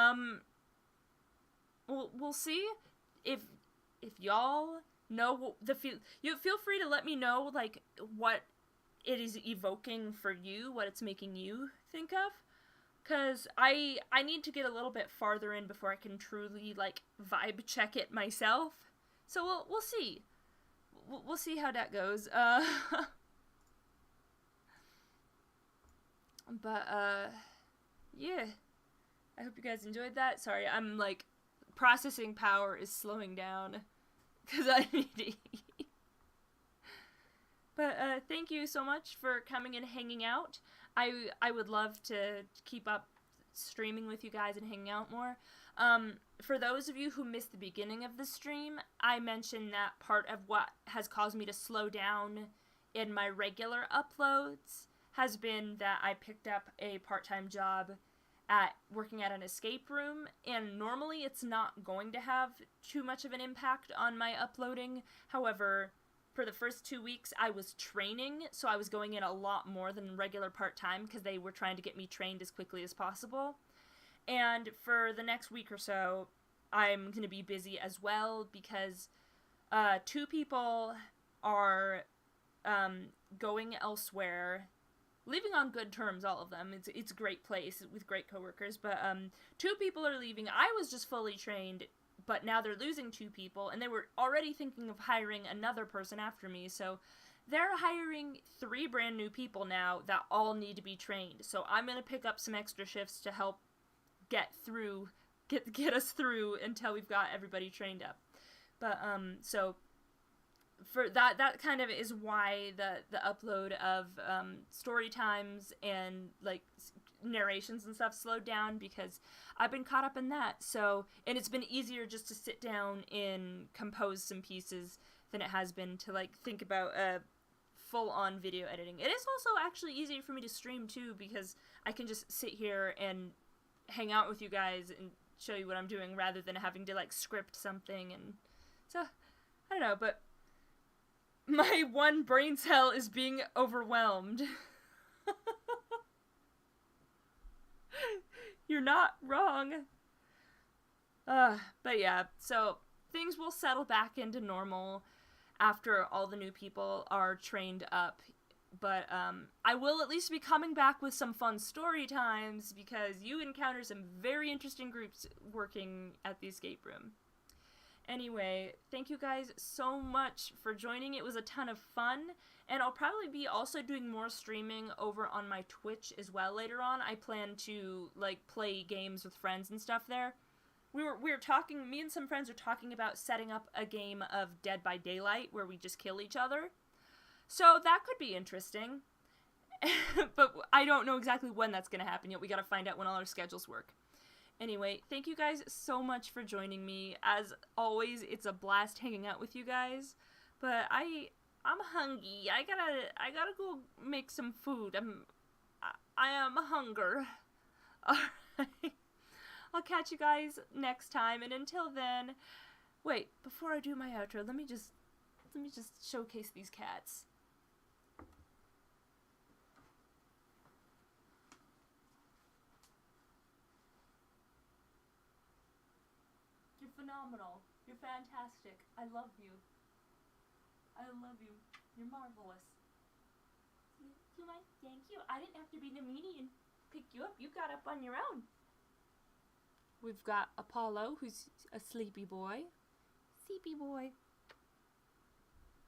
We'll see if y'all know you feel free to let me know, like, what it is evoking for you, what it's making you think of, because I need to get a little bit farther in before I can truly, like, vibe check it myself. So we'll see. We'll see how that goes. But, yeah. I hope you guys enjoyed that. Sorry, I'm, like, processing power is slowing down. Because I need to eat. But, thank you so much for coming and hanging out. I would love to keep up streaming with you guys and hanging out more. For those of you who missed the beginning of the stream, I mentioned that part of what has caused me to slow down in my regular uploads has been that I picked up a part-time job at working at an escape room, and normally it's not going to have too much of an impact on my uploading. However, for the first 2 weeks I was training, so I was going in a lot more than regular part-time because they were trying to get me trained as quickly as possible. And for the next week or so, I'm going to be busy as well because 2 people are going elsewhere, leaving on good terms, all of them. It's a great place with great coworkers, but 2 people are leaving. I was just fully trained, but now they're losing 2 people, and they were already thinking of hiring another person after me, so they're hiring 3 brand new people now that all need to be trained. So I'm going to pick up some extra shifts to help get us through until we've got everybody trained up. But so for that kind of is why the upload of story times and like narrations and stuff slowed down, because I've been caught up in that. So, and it's been easier just to sit down and compose some pieces than it has been to like think about full-on video editing. It is also actually easier for me to stream too, because I can just sit here and hang out with you guys and show you what I'm doing rather than having to like script something. And so I don't know, but my one brain cell is being overwhelmed. You're not wrong. But yeah, so things will settle back into normal after all the new people are trained up. But I will at least be coming back with some fun story times, because you encounter some very interesting groups working at the escape room. Anyway, thank you guys so much for joining. It was a ton of fun, and I'll probably be also doing more streaming over on my Twitch as well later on. I plan to like play games with friends and stuff there. We were talking, me and some friends are talking about setting up a game of Dead by Daylight where we just kill each other. So that could be interesting. But I don't know exactly when that's going to happen yet. We got to find out when all our schedules work. Anyway, thank you guys so much for joining me. As always, it's a blast hanging out with you guys. But I'm hungry. I gotta go make some food. I am hunger. Alright. I'll catch you guys next time, and until then, wait, before I do my outro, let me just showcase these cats. You're phenomenal. You're fantastic. I love you. I love you. You're marvelous. You might thank you. I didn't have to be the meanie and pick you up. You got up on your own. We've got Apollo, who's a sleepy boy. Sleepy boy.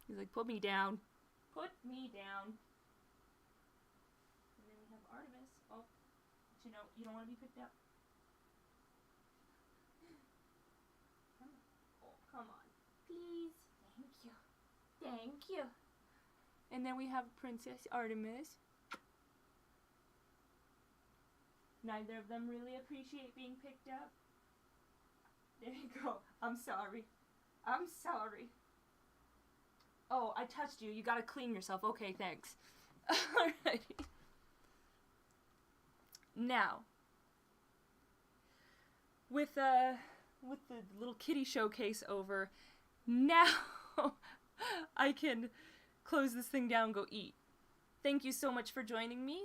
He's like, put me down. Put me down. And then we have Artemis. Oh, but you know, you don't want to be picked up. Oh, come on. Please. Thank you. Thank you. And then we have Princess Artemis. Neither of them really appreciate being picked up. There you go. I'm sorry. I'm sorry. Oh, I touched you. You gotta clean yourself. Okay, thanks. Alrighty. Now, with the little kitty showcase over, now I can close this thing down and go eat. Thank you so much for joining me.